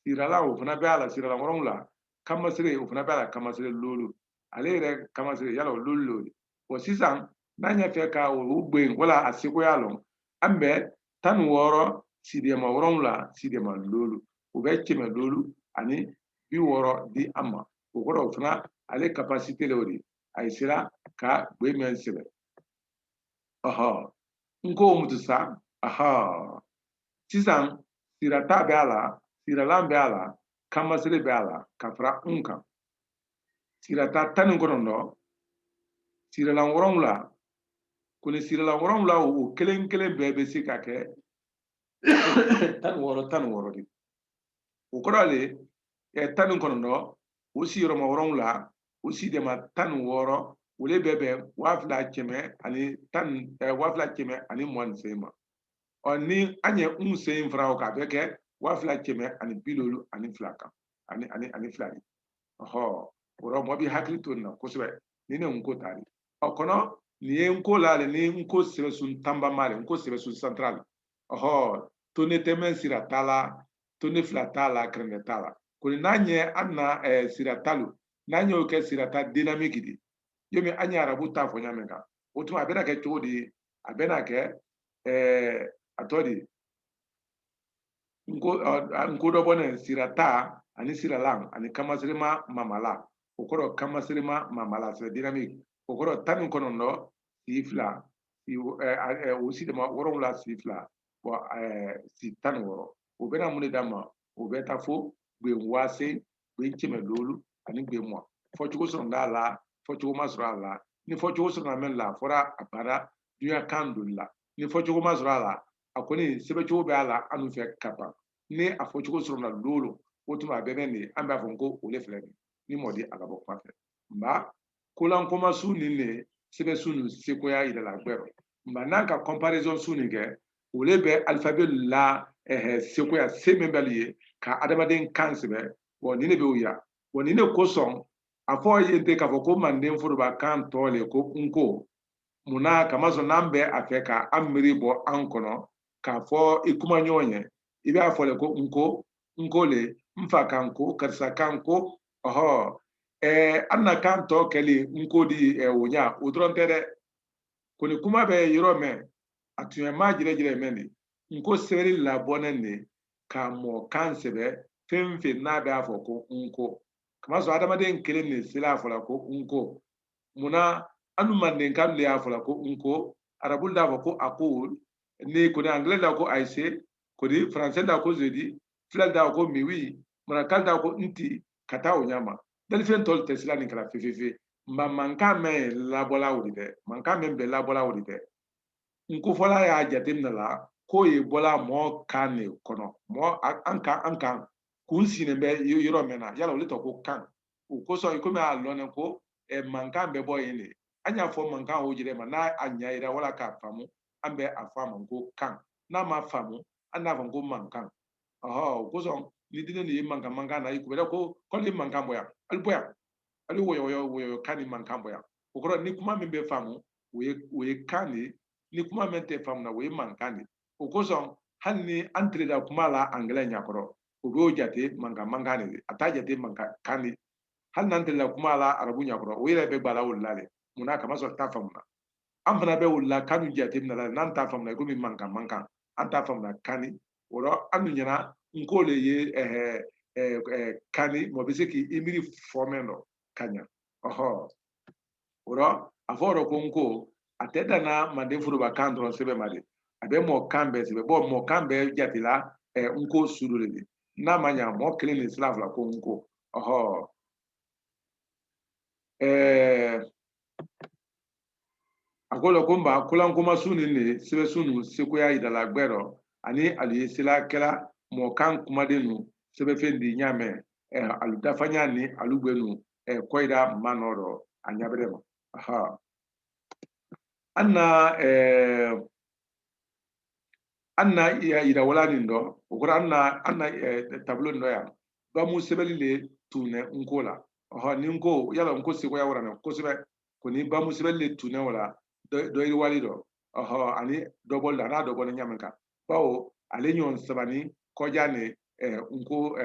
sirala o fana bɛ a la sirala wɔrɔn la kamasire o fana bɛ a la kamasire lolu ale yɛrɛ kamasire yala o lolu le sisan n'an y'a fɛ ka o gben wala a segoya lɔn an bɛ 16 sidiyɛma wɔrɔn la sidiyɛma lolu o bɛ 100 lolu ani 60 di an ma o kɔrɔ o fana ale capacité le o de a ye sira ka gben mɛn sɛbɛn n ko mutu sa sisan sirata bɛ a la siralan bɛ a la kamasire bɛ a la ka fara n kan sirata 19 siralan wɔrɔn la ko ni siralan wɔrɔn la o kelen kelen bɛɛ bɛ se ka kɛ 16 de o kɔrɔ le 19 o siyɔrɔma wɔrɔn la o sidiyɛma 16 o le bɛ bɛn 2,100 ani 20 ma ni an ye n sen fara o kan a bɛ kɛ 2,100 ani 72 kan ani 2 de o rɔ mɔ bi hakili to nin na kosɛbɛ ni ne n ko ta de kɔnɔ nin ye n ko la le ni n ko sɛbɛsun tanbama le n ko sɛbɛsun central to ne tɛmɛ sira t'a la to ne fila t'a la kɛrɛnkɛ t'a la ko ni n'an ye an na sira talu n'an y'o kɛ sirata dynamique de yomi an ye arabu ta fɔ ɲaamɛ kan o tuma a bɛna kɛ cogo di a bɛna kɛ atodi nko dɔ bɔ ne sirata ani siralan ani kamasirima mamala o kɔrɔ kamasirima mamala c'est dynamique o kɔrɔ 19 si fila o si dama wɔrɔwula si fila si 16 o bɛna mun de d'a ma o bɛ taa fo gben waase gben kɛmɛ loolu ani gben mɔ fɔcogo sɔrɔ n'a la fɔcogo ma sɔrɔ a la ni fɔcogo sɔrɔ a mɛn la a fɔra a baara duɲa kan doli la ni fɔcogo ma sɔrɔ a la a kɔni sɛbɛcogo bɛ a la an fɛ ka ban ni a fɔcogo sɔrɔ la loolo o tuma a bɛɛ bɛ nin an b'a fɔ ko o de filɛ nin ni mɔdi a ka bɔ kuma fɛ nka kolankomma su nin de sɛbɛ su nin sekoya yira la gbɛrɛ nka n'an ka comparaison su nin kɛ ole bɛ alphabet la sekoya se min bɛli ye ka adamaden kan sɛbɛ bon nin de bɛ o yira bon nin de kosɔn a fɔ ye ten k'a fɔ ko manden foroba kan tɔ le ko nko munna kamasɔrɔ n'an bɛ a fɛ ka an miiri bɔ an kɔnɔ k'a fɔ i kuma ɲɔgɔn ye i b'a fɔ le ko nko le n fa kan ko karisa kan ko ɔhɔ an na kan tɔ kɛli nko di o ɲa o dɔrɔn tɛ dɛ ko ni kuma bɛ yɔrɔ mɛn a tun ye maa jirɛjirɛ mɛn de nko sɛbɛnni labɔnen de ka mɔ kan sɛbɛ fɛn fɛn n'a b'a fɔ ko nko kamasɔrɔ adamaden kelen de sera a fɔla ko nko munna an dun mandenkan de y'a fɔla ko nko arabu d'a fɔ ko akul ni koni anglais da ko aise koni français da ko jeudi filal da ko miwi marakan da ko nti ka taa o ɲama dalifɛn tɔl tɛ sira nin kɛra fefefe nka mankan mɛn labɔla o de dɛ mankan mɛn bɛɛ labɔla o de dɛ nkofɔla y'a jateminɛ la k'o ye bɔla mɔɔ kan de kɔnɔ mɔɔ an kan kun sinnen bɛ yɔrɔ mɛn na yala olu tɔ ko kan o kosɔn komi a lɔnnen ko mankan bɛ bɔ yen de an y'a fɔ mankan o jira ma n'a a ɲa yira wala k'a faamu an bɛ a fɔ a ma ko kan n'a ma faamu an n'a fɔ ko mankan o kosɔn ni diden de ye mankan na i kubɛra ko kɔli mankan bɔ yan ali bɔ yan ali wɔyɔ kan ni mankan bɔ yan o kɔrɔ ni kuma min bɛ faamu o ye kan de ni kuma min tɛ faamu na o ye mankan de o kosɔn hali ni an tirila kuma la angilɛ ɲakɔrɔ o b'o jate mankan de a t'a jate mankan kan de hali n'an tirila kuma la arabu ɲakɔrɔ o yɛrɛ bɛ gbala o la de munna kamasɔrɔ t'a faamu na an fana bɛ o la kanu jate minɛ la n'an t'a faamu na komi mankan an t'a faamu na kani o rɔ an dun ɲɛna n ko le ye kani mɔ bɛ se k'i miiri fɔmɛn dɔ ka ɲa ɔhɔ o rɔ a fɔ yɔrɔ ko n ko a tɛ danna manden foroba kan dɔrɔn sɛbɛn ma de a bɛ mɔ kan bɛɛ sɛbɛn bɔn mɔ kan bɛɛ jate la n ko sudo de n'a ma ɲa mɔ kelen de sira fila ko n ko ɔhɔ a ko la ko nba kolankoma su nin de sɛbɛn su nin sekoya yira la gbɛrɔ ani ali ye sela kɛla mɔ kan kumaden nu sɛbɛnfɛn di ɲaamɛ alu dafanya ni alu gbɛ nu kɔyira ma nɔrɔ a ɲabɛrɛ ma an na yirawala nin dɔ o kɔrɔ an na tableau nin dɔ yan bamu sɛbɛnni le tunɛ nko la ni nko yala nko sekoya waranɛ kosɛbɛ ko ni bamu sɛbɛnni le tunɛ o la dɔ yiriwali dɔ ani dɔbɔli la n'a dɔbɔli ɲamin kan bawo ale ɲɔgɔn sabani kɔjá ni nko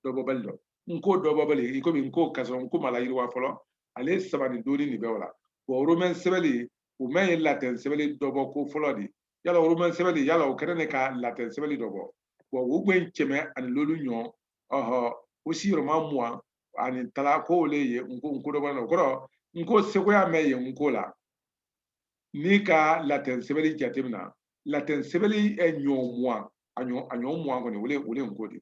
dɔbɔbali dɔ nko dɔbɔbali i komi nko kasɔrɔ nko ma la yiriwa fɔlɔ ale sabani doni nin bɛ o la romain sɛbɛnni o mɛn ye latin sɛbɛnni dɔbɔ ko fɔlɔ de yala romain sɛbɛnni yala o kɛra ne ka latin sɛbɛnni dɔbɔ o gbɛn kɛmɛ ani lolu ɲɔ o siyɔrɔma mugan ani tala ko ole ye nko dɔbɔli o kɔrɔ nko sekoya mɛn ye nko la ni ka latin sɛbɛnni jatemina latin sɛbɛnni ɲɔ mugan a ɲɔ mugan kɔni ole nko de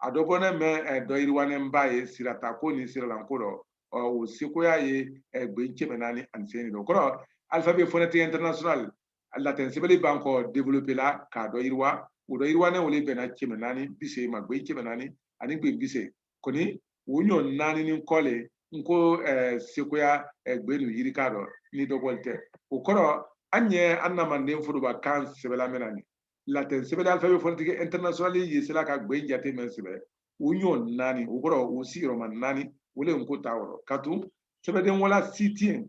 a dɔ bɔ ne mɛn dɔ yiriwanen ba ye sirata ko ni siralanko dɔ o sekoya ye gben kɛmɛ naani ani seegin o kɔrɔ alphabet phonétique international latin sɛbɛnni b'an kɔ développé la k'a dɔ yiriwa o dɔ yiriwanen ole bɛnna kɛmɛ naani bi seegin ma gben kɛmɛ naani ani gben bi seegin kɔni o ɲɔ naani ni kɔ le nko sekoya gben nu yirika dɔ ni dɔbɔli tɛ o kɔrɔ an ɲɛ an na manden foroba kan sɛbɛla mɛn na ni latin sɛbɛnni alphabet phonétique international ye sera ka gben jate mɛn sɛbɛ o ɲɔ naani o kɔrɔ o siyɔrɔma naani o le nko ta wɔrɔ ka tun sɛbɛden wala si tɛ yen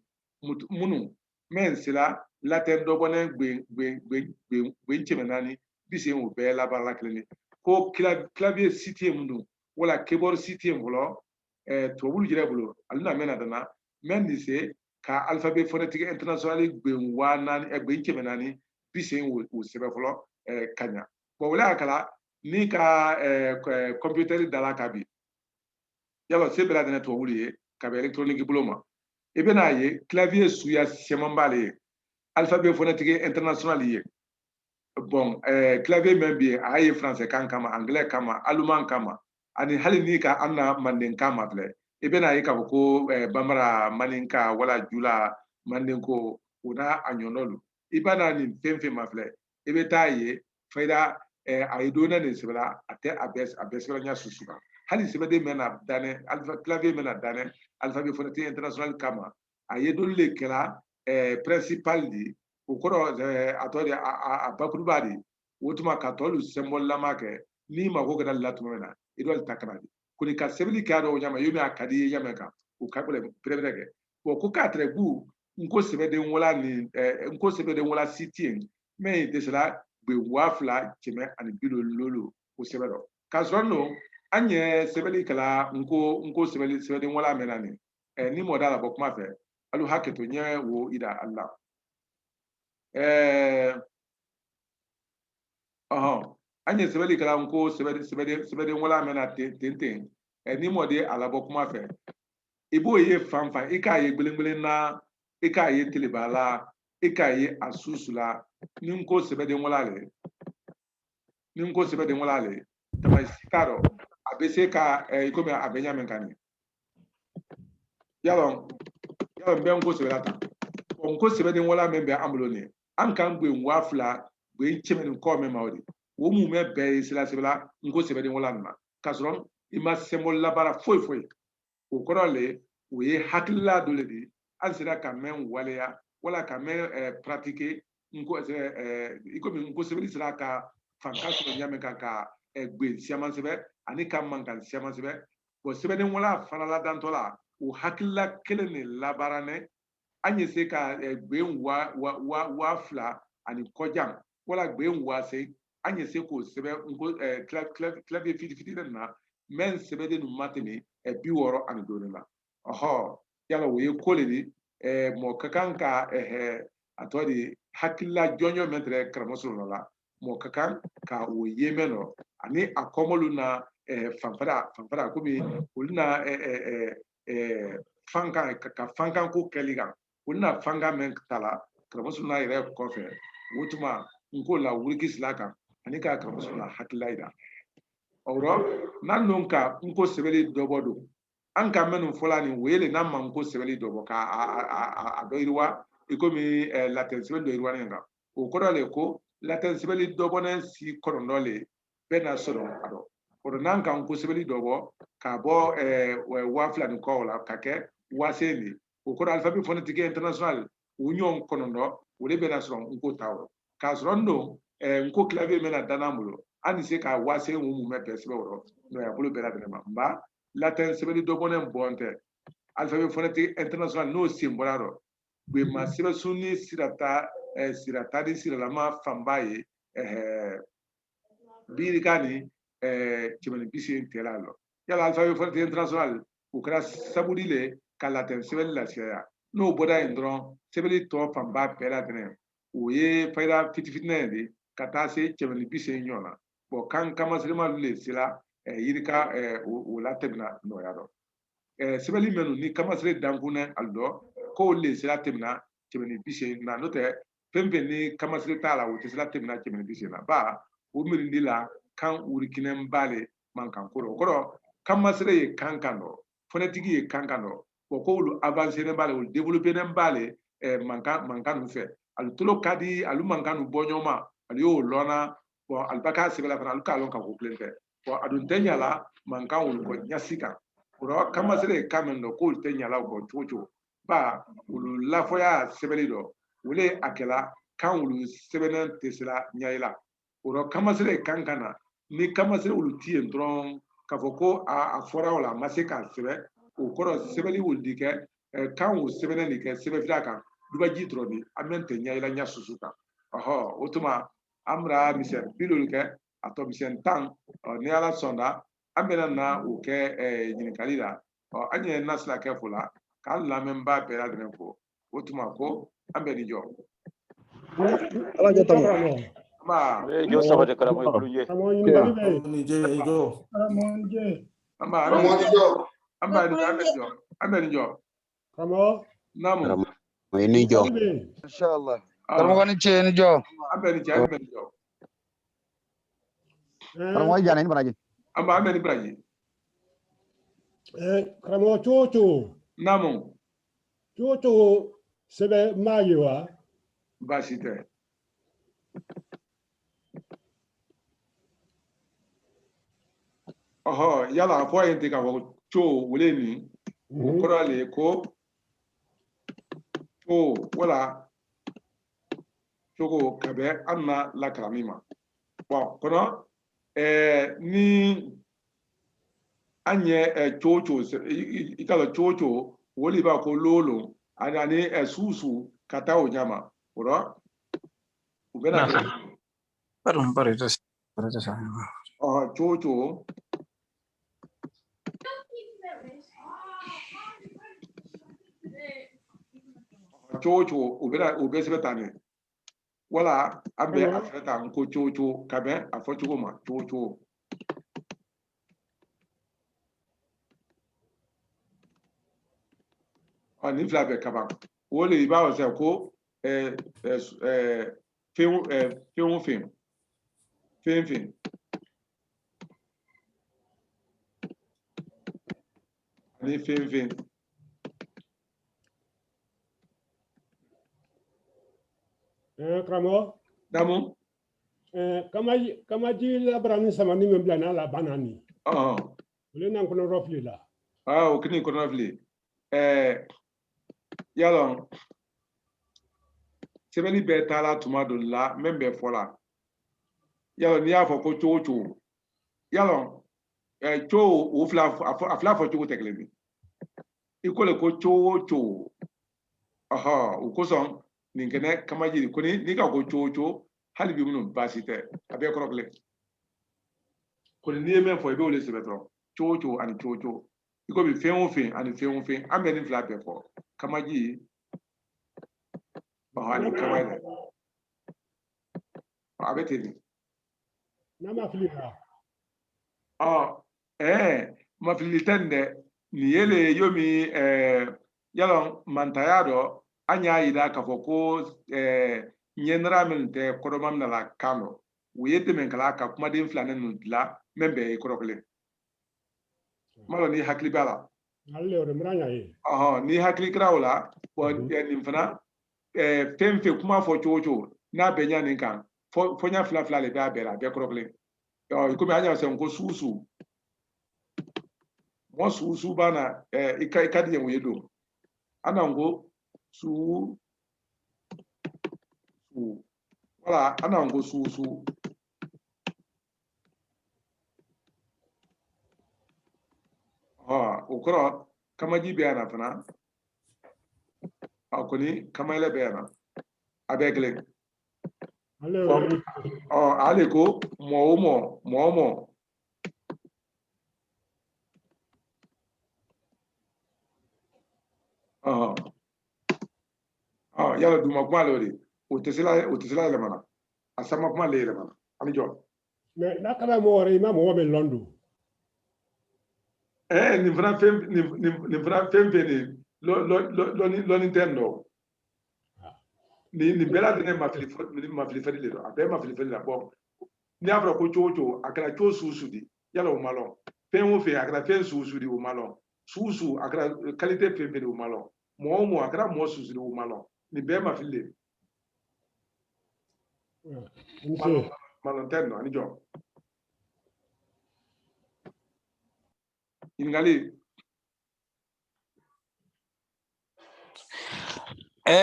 minnu mɛn sera latin dɔbɔnen gben kɛmɛ naani bi seegin o bɛɛ labaara la kelen de ko clavier si tɛ yen minnu wala keyboard si tɛ yen fɔlɔ tubabuw yɛrɛ bolo ale na mɛn na dana mɛn de se ka alphabet phonétique international gben wa nani gben keme nani bisen wo sebe folo kanya bo wala kala ni ka computer dala kabi yalo sebe la dana to wuli ka be électronique buloma e bena ye clavier suya semambale alphabet phonétique international ye bon clavier même bien aye français kan kama anglais kama allemand kama ani hali ni ka anna manden kama ble e bena ye ka ko bamara maninka wala jula mandenko una anyonolu ibana ni femfe mafle e beta ye faida ay dona ne sibla ate abesra nya susuka hali sibade mena dane alpha clavier mena dane alphabet phonétique international kama aye dolle kala principal di ukoro atodi a bakurubadi wotuma ka tolu symbol lama ke ni ma ko gada latuma na idol takradi kuni ka sebili ka do nyama yumi akadi nyama ka u ka bele prebrege ko ko ka trebu nko sebede wala ni nko sebede wala sitien me desala be wafla cheme ani bilo lolo ko sebedo ka sonno anye sebeli kala nko sebede wala menani ni modala bokuma fe alu haketo nye wo ida Allah anye sebeli kala nko sebede wala mena tenten ni mode alabo kuma fe ibo ye fanfa ika ye gbelengbele na ika ye telebala ika ye asusula ni nko sebede wala le tama sitaro abese ka ikomi abenya menkani yalo be nko sebela ta nko sebede wala membe amuloni an kan gbe wafla gbe chemen ko me mawdi wo mu me be sila nko sebede wala na kasron ima semol labara foi o korole o ye hakilla dole di an sira ka men waleya wala ka men pratiquer nko ikomi nko sebede sira ka fanka so nyame ka gbe siaman sebe ani ka mankan siaman sebe bo sebede wala fanala dantola o hakilla kelene labarane anye se ka gben wa fla ani kojam wala gben wa se anye se ko sebe ngo clavier fiti na men sebe de matini bi woro ani donela oho yala wo ye koledi mo kakan ka atodi hakilla jonyo metre kramosolo la mo kakan ka wo yemeno ani akomolu na fanfara ko bi ulna fankan ka fankan ko keliga ulna fanga men tala kramosuna yere kofe wutuma nko la wurgis laka ani ka kramosuna hakilaida oro nan nonka nko sebeli dobodo an ka menu fulani wele nan man nko sebeli dobo ka a doirwa ikomi latin sebeli doirwa nenga o korole ko latin sebeli dobo nen si korondole bena soro ado oro nan ka nko sebeli dobo ka bo wa fulani ko la kake waseni o koro alphabet phonétique international union konondo wole bena soro nko tawo ka soro ndo nko clavier mena danamulo ani se ka wase mu me pesbe woro no ya bulu bela dema mba latin sebeli do bonen bonte alphabet phonétique international no simbolaro be ma sebe sunni sirata di siralama fambaye birikani chimani bisi telalo yala alphabet phonétique international ukra sabudile ka latin sebeli la sia no boda indron sebeli to famba pela dene uye faida fitifitne di kata se chimani bisi nyona bo kan kama sirima lule sila yirika o la temna no yaro sebeli menu ni kama sire dankune aldo ko le sila temna chemeni bise na note pempe ni kama sire tala o sila temna chemeni bise na ba o mirindi la kan urikine mbale mankan koro kama sire ye kankano phonétique ye kankano ko lu avancer ne mbale o développer ne mbale mankan fe al tolo kadi alu mankan bonyoma al yo lona bon albaka sebela fana alu kalon ka ko plente bon adun tenyala mankan wul ko nyasika ro kama sere kamen do ko tenyala ko chocho ba ulu lafoya sebeli do wule akela kan wulu sebenen tesla nyaila ro kama sere kankana ni kama sere wulu tien dron ka foko a fora wala masika sebe o koro sebeli wul dike kan wul sebenen dike sebe fidaka duba jitro ni amente nyaila nyasusuka oho otuma amra misen bilul ke ato misen tan ni ala sonda amena na o ke nyinikali la anye nasla ke fula ka la memba pera dren ko otuma ko ambe ni jo ala jotamo ma jo sabade kala mo bulunje ni je jo amba ambe ni jo Kamo namu ni jo inshallah karamo ko ni che ni jo ambe ni jo karamo jana ni baraji amba ambe ni braji Kamo Chocho namu sebe mayiwa basite yala fo yente ka ko cho wule ni ko le ko to wala chogo kabe anna la kalamima bon kono ni anye chocho ikalo chocho woli ba ko lolo ani susu kata o nyama oro ubena pare chocho chocho ubesebetane wala abe afeta nko chocho kabe afochugo ma chocho ani flabe kaba wole iba ose ko film ani film Kamo namu kamaji la brani sama ni memblana la banani le nan kono rofli la okini kono rofli yalon sebeli be tala tumado la membe fola yalon ni afọ ko chocho yalon cho o afla fo chocho teklemi ikole ko chocho ukoson ninkene kamaji koni ni ka ko chocho hali bi munum basite abe korokle koni ni men fo be ole sebetro chocho ani chocho iko bi fen ani fen ambe ni fla be fo kamaji ani kawaida abeteni nama filika mafilitende ni yele yomi yalon mantayado anya ida kafoko nyenra min te koromam na la kano wuyete men kala ka kuma din flane no la membe korokle malo ni hakli bala alle ore mranya yi ni hakli krawla bo ni fana temfe kuma fo chocho na benya nin kan fo nya fla le ba bela be korokle iko mi anya se nko susu mo susu bana ikadi yen wedo ana ngo su wala ana ngo susu ukro kamaji be ana fana akoni kamale be ana abegle ale ko mo yala duma kuma lori otesila le mana asama kuma le mana ani jo me nakala mo ore ma mo be londo ni fana fem lo Nintendo ni bela de ma fili fali le do abe ma fili fali la bon ni abra ko chocho akara cho susu di yala o malo fen akara fen susu di o malo susu akara qualité fen di o malo mo akara mo susu di o malo ni be ma fili malo Nintendo ani jo ingali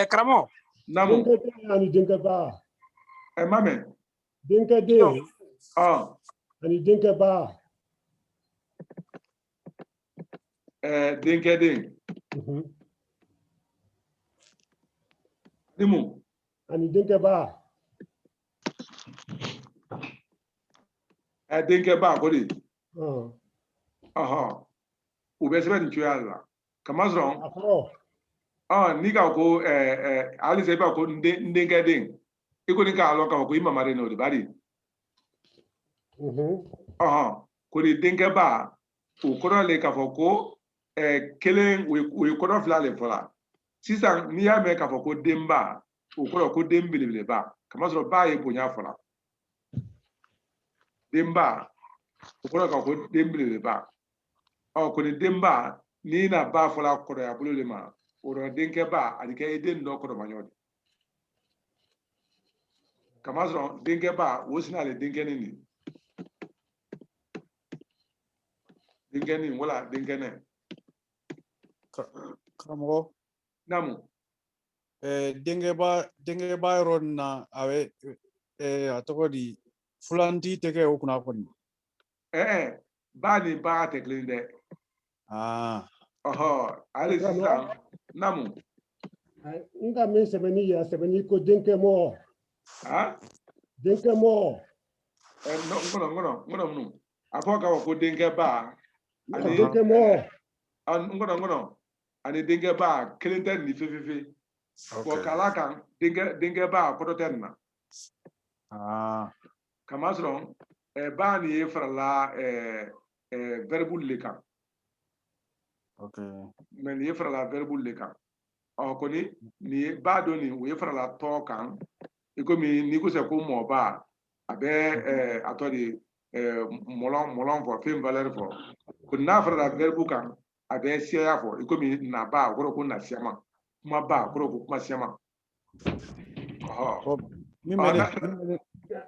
Kramo namu dinka ba mame dinka de ani dinka ba dinka de nimu ani dinka ba dinka ba ko di ube sebe ni chuya la kamazron ni ka ko ali se ba ko ndenga den iko ni ka lo ka ko imama re no de bari ko ni denga ba o ko le ka fo ko kelen we ko do fla le fola sisan ni ya me ka fo ko demba o ko dembele ba kama so ba e bonya fola demba o ko ka ko dembele ba ko ni demba ni na ba fola ko ya bulu le ma oro denke ba adike eden no ko ma nyodi kamazro denke ba wosina le denke ni wala denke ne Karamɔgɔ namu denkɛ ba yɔrɔ na a bɛ a tɔgɔ di fulanti tɛ kɛ o kunna kɔni ba ni ba tɛ kelen dɛ ale sisan namu nka min sɛbɛnni ko denkɛ mɔ denkɛ mɔ ngono a fɔ ka ko denkɛ ba ani denkɛ mɔ ngono ani denkɛ ba kelen tɛ ni fefe ko kala kan denkɛ ba ko tɛ na kama sɔrɔ ba ni ye farala verbe le kan mais ni ye farala verbe le kan ko ni ba do ni o ye farala tɔ kan ikomi ni ko se ko mɔ ba a bɛ a tɔ de mɔlɔn fɔ fɛn valeur fɔ ko n'a farala verbe kan a bɛ siya fɔ ikomi na ba ko ko na siyama kuma ba ko kuma siyama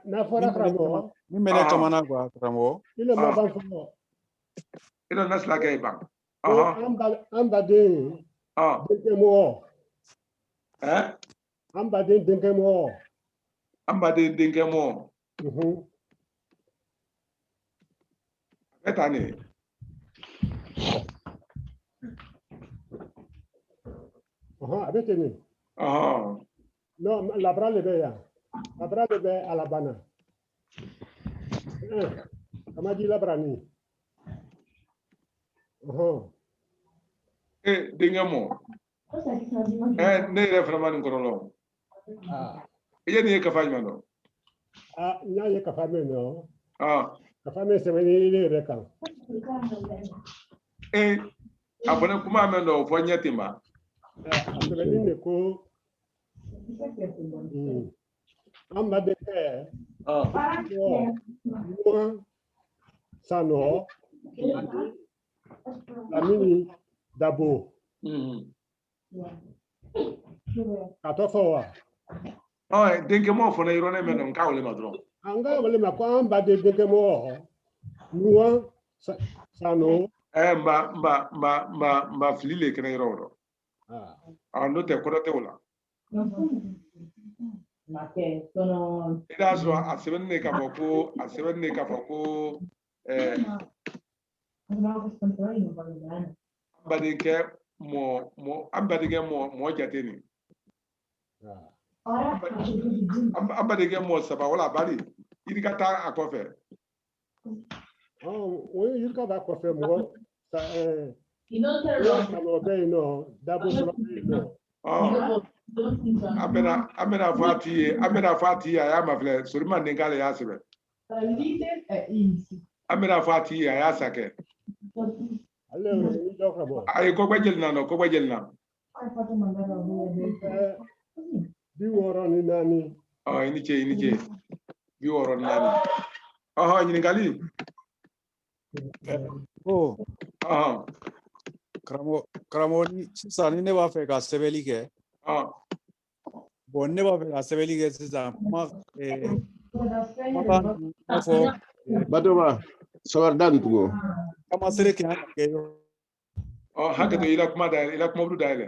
n'a fɔra karamɔgɔ min bɛ ne kamana quoi karamɔgɔ ile ma ban fɔlɔ ile na sila kɛ ban an baden denkɛ mɔ an baden denkɛ mɔ an baden denkɛ mɔ bɛ taa ne a bɛ ten ne non labara le bɛ yan labara le bɛ alabana kama di labara ni denkɛ mɔ ne yɛrɛ fana ma nin kɔrɔlɔ i ye nin ye kafa jumɛn dɔn n y'a ye kafa min dɔn kafa min sɛbɛnni ne yɛrɛ kan a fɔ ne kuma min dɔn o fɔ ɲɛ ten ba a sɛbɛnni de ko an ba de kɛ ɲɔgɔn sanɔ lamini dabo ka tɔ fɔ wa denkɛ mɔ fana yɔrɔ ne mɛn dɔn k'a wele ma dɔrɔn an ka wele ma ko an ba de denkɛ mɔ ɲɔgɔn sanɔ mba fili le kɛnɛ yɔrɔ o rɔ n'o tɛ kɔrɔ tɛ o la i y'a sɔrɔ a sɛbɛnni ne k'a fɔ ko an badenkɛ mɔ jate nin an badenkɛ mɔ saba wala bari yiri ka taa a kɔfɛ o ye yiri ka taa kɔfɛ mɔgɔ bɛ yen nɔ dabo fɔlɔ bɛ yen nɔ an bɛna fɔ a t'i ye a y'a ma filɛ sori manden k'ale y'a sɛbɛn an bɛna fɔ a t'i ye a y'a sakɛ a ye kɔgbɛ jeli na kɔgbɛ jeli na 64 i ni ce 64 ɲininkali karamɔgɔ sisan ni ne b'a fɛ ka sɛbɛnni kɛ ne b'a fɛ ka sɛbɛnni kɛ sisan fɔ Batoma sawardan tugo kama sere kɛ hakɛ to i la kuma dayɛlɛ i la kumaburu dayɛlɛ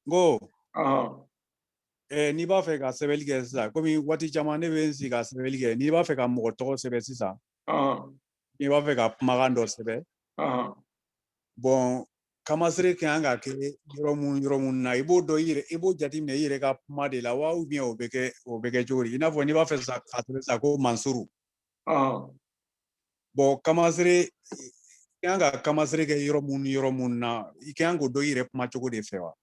n ko n'i b'a fɛ ka sɛbɛnni kɛ sisan komi waati caman ne bɛ n sigi ka sɛbɛnni kɛ n'i b'a fɛ ka mɔgɔ tɔgɔ sɛbɛn sisan n'i b'a fɛ ka kumakan dɔ sɛbɛn kamasere kan ka kɛ yɔrɔ mun na i b'o dɔn i b'o jateminɛ i yɛrɛ ka kuma de la wa ou bien o bɛ kɛ cogo di i n'a fɔ n'i b'a fɛ ka sɛbɛn sisan ko Mansuru kamasere Yanga kamasere ke yoro mun na ikango do yire kuma chogo de fewa.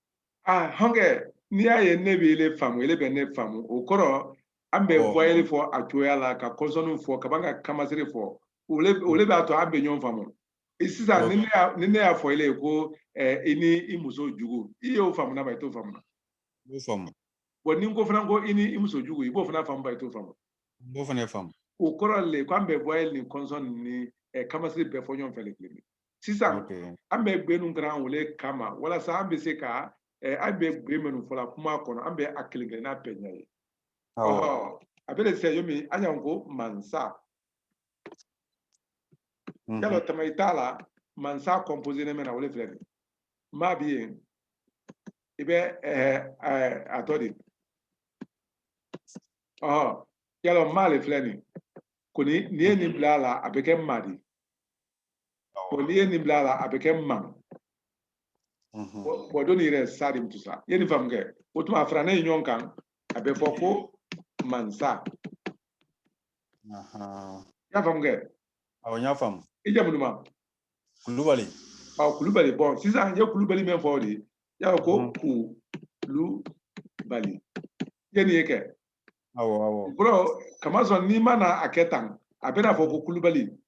Hange ni ya ye ne be le famu ele be ne famu okoro ambe voyele fo atoya la ka consonant fo ka banga kamasere fo ole ba to ambe nyon famu isisa ni ne ya fo ele ko ini imuso jugu iyo famu na ba to famu na Bo famu woni ngo fana ngo ini imuso jugu ibo fana famu ba to famu bo fana famu okoro le ko ambe voyele ni consonant ni kamasere be fo nyon fele klimi sisa ambe gbenu gran ole kama wala sa ambe se ka abe gbemenu fola kuma kono ambe akilingere na penya yi abele se yomi anyango mansa yalo tamaitala mansa composé ne mena wole fleni ma bien ibe atodi yalo male fleni koni nie ni blala abeke madi koni ni blala abeke mam Bodoni ire sadim tout ça. Yeni famge. Otuma frane union kan abe foko mansa. Ya famge. Nya fam. Ija munuma. Kulubali. Kulubali bon. Si ça je kulubali même fodi. Ya ko kulubali. Yeni yeke. Awo. Bro, kamazo ni mana aketan. Abena foko kulubali.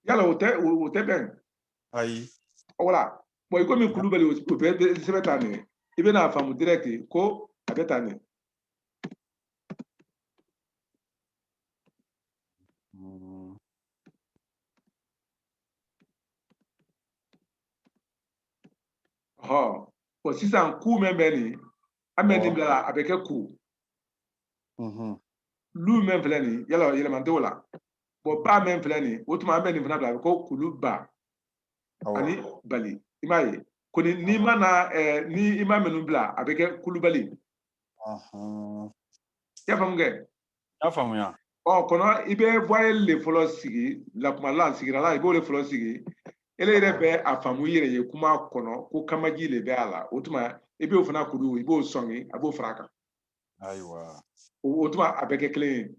Yala ote ben. Ayi. Voilà. Bon, comme il Koulibaly au cette année, il vient à femme direct ko à cette année. Bon, si c'est un coup même béni, amène là avec un coup. Lui même flani, il a manteau là. Bon, pas même flani, autrement amène venable avec Koulouba. Ani Bali. Imaye. Koni ni mana ni ima menubla avec Koulibaly. Ya famge. Ya famu ya. Kono ibe voyel le folo sigi la kuma la sigira la ibo le folo sigi ele ire be afamu yire ye kuma kono ko kamaji le be ala otuma ibe ofuna kudu ibo songi abo fraka Aiwa. Otuma abeke clean.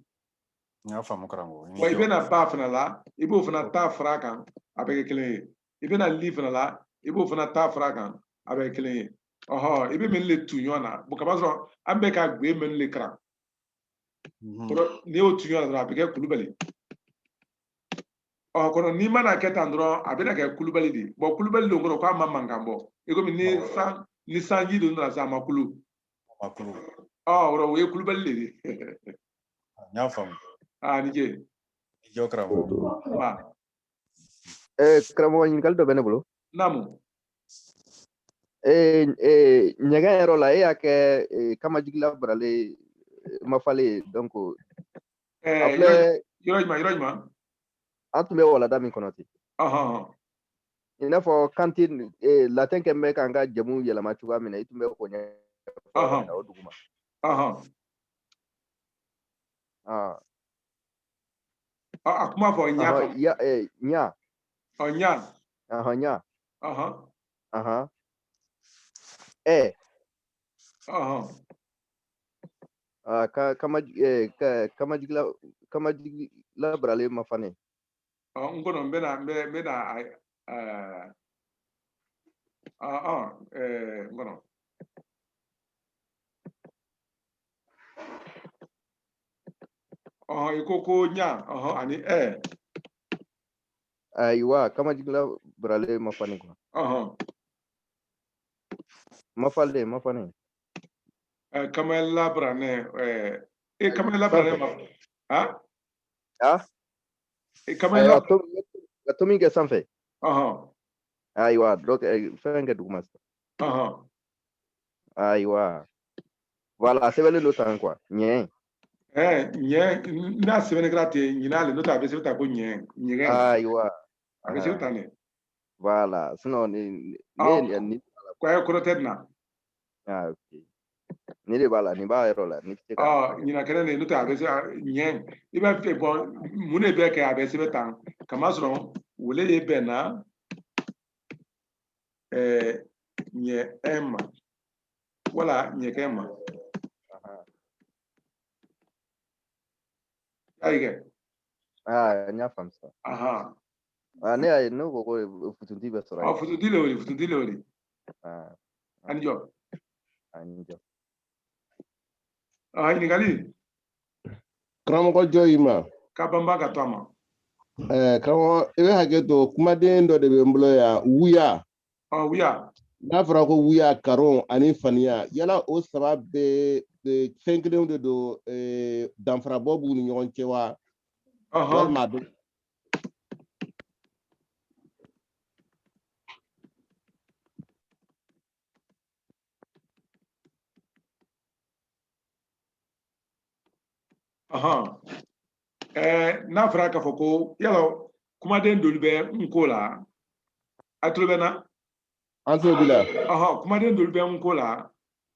Ya famu karango. Wa ibe na ba fana la ibo ofuna ta fraka abeke clean. Ibe na li fana la ibo ofuna ta fraka abeke clean. Ibe men le tunyona bukabazo ambeka gbe men le kra. Ni o tunyona dra abeke Koulibaly. Kono ni mana ketandro abena ke Koulibaly di. Bo Koulibaly do ngoro kwa mamangambo. Ego mi ni sanji do ndra za makulu. Makulu. Oro we Koulibaly di. Nya famu. Nije. Ijo karango. Ma. Kramo nyinkal do bene bulu. Namu. Nyaga ero la ke kama jigla brale mafale donc après Yorojma. Antume wala dami konoti. Ina fo kantin latin kembe kanga jamu yela machuga mina itumbe ko nya. Oduguma. Akuma fo nya. Ya nya. Nya. Nya. Kama jigla brale mafane. Ngono mbena ngono. Ikoko nya ani Aiwa kama jigla brale mafane ko. Mafane. Kamela brane Kamela brane Kamela Tomi ke sanfɛ. Ayiwa donc fɛn kɛ duguma sisan. Ayiwa voilà sɛbɛnni dɔ tan quoi ɲɛ. Ɲɛ n'a sɛbɛnni kɛra ten ɲinalen n'o tɛ a bɛ se ka ko ɲɛ ɲɛgɛn. Ayiwa a bɛ se ka ne. Voilà sinon ni kɔrɔ tɛ na. Ok. Ni de b'a la nin b'a yɔrɔ la ni tɛ ka. Ɲinan kɛnɛ nin n'o tɛ a bɛ se ɲɛ i b'a fɛ bɔn mun de bɛ kɛ a bɛ sɛbɛn tan kamasɔrɔ wele de bɛn na ɲɛ ma wala ɲɛkɛ ma. Ayi kɛ. nya fam sa aha ne ay no ko futundi be sora futundi le wori anjo ni gali Karamɔgɔ Joyima. Kabamba ka tama. Karamɔgɔ I bɛ hakɛ to kumaden dɔ de bɛ n bolo yan wuya. Wuya. N'a fɔra ko wuya karon ani faniya yala o saba bɛ fɛn kelenw de don danfarabɔ b'u ni ɲɔgɔn cɛ wa? Walima a bɛ. N'a fɔra k'a fɔ ko yala kumaden dolu bɛ n ko la a tulo bɛ na an tulo b'i la kumaden dolu bɛ n ko la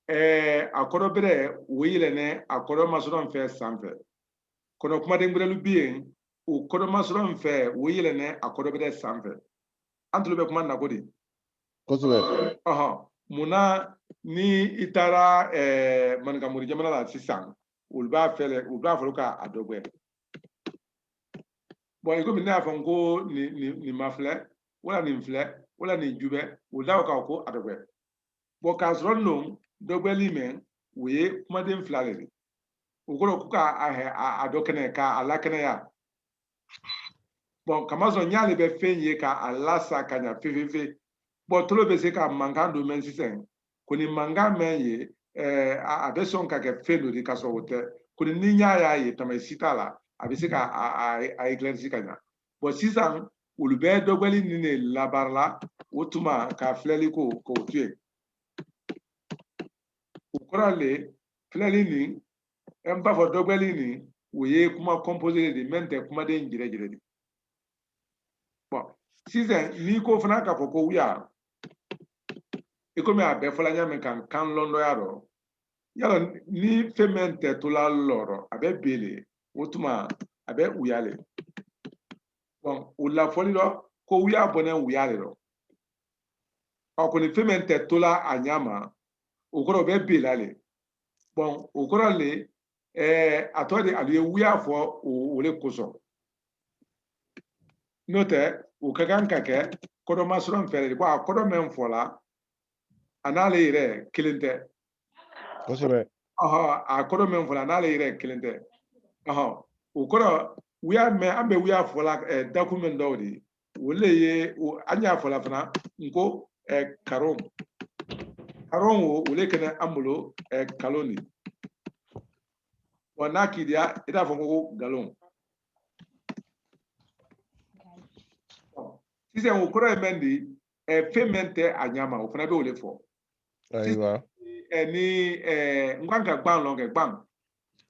a kɔrɔ bɛrɛ o yɛlɛnɛ a kɔrɔ masɔrɔ fɛ sanfɛ kɔnɔ kumaden gbɛrɛlu bi yen o kɔrɔ masɔrɔ fɛ o yɛlɛnɛ a kɔrɔ bɛrɛ sanfɛ an tulo bɛ kuma nako de kosɛbɛ munna ni i taara Maninkaburi jamana la sisan olu b'a fɔ k'a dɔgɔya bon i komi ne y'a fɔ n ko nin ma filɛ wala nin filɛ wala nin ju bɛ o da k'a ko a dɔgɔya bon k'a sɔrɔ non dɔgɔyali mɛn o ye kumaden fila de ye o kɔrɔ ko k'a dɔ kɛnɛ k'a lakɛnɛya bon kamasɔrɔ n y'ale bɛ fɛn ye k'a lasa ka ɲa fefefe bon tolo bɛ se ka mankan don mɛn sisan ko nin mankan mɛn ye a bɛ sɔn ka kɛ fɛn dɔ de ka sɔrɔ o tɛ ko ni y'a ye tama si t'a la a bɛ se ka a éclairci ka ɲa bon sisan olu bɛɛ dɔgɔyali nin de labaarala o tuma ka filɛli k'o to yen o kɔrɔ le filɛli nin n b'a fɔ dɔgɔyali nin o ye kuma composé de mɛn tɛ kumaden jirɛjirɛ de bon sisan n'i ko fana k'a fɔ ko wuya i komi a bɛɛ fɔla ɲa mɛn kan lɔndɔya rɔ yala ni fɛn mɛn tɛ to la lɔrɔ a bɛ bele o tuma a bɛ wuya le bon o lafɔli lɔ ko wuya bɔnɛ wuya le rɔ ko ni fɛn mɛn tɛ to la a ɲa ma o kɔrɔ o bɛ bela le bon o kɔrɔ le a tɔ de alu ye wuya fɔ o le kosɔn n'o tɛ o ka kan ka kɛ kɔdɔmasɔrɔ fɛ de ko a kɔdɔ mɛn fɔla a n'ale yɛrɛ kelen tɛ kosɛbɛ a kɔrɔ min fɔla n'ale yɛrɛ kelen tɛ o kɔrɔ wuya mɛn an bɛ wuya fɔla dakun min dɔw de o le ye an y'a fɔla fana n ko karon o le kɛnɛ an bolo kalon de wa n'a k'i diya i t'a fɔ ko nkalon sisan o kɔrɔ ye mɛn de fɛn mɛn tɛ a ɲɛ ma o fana bɛ o le fɔ ayiwa ni n kan ka gban lɔn kɛ gban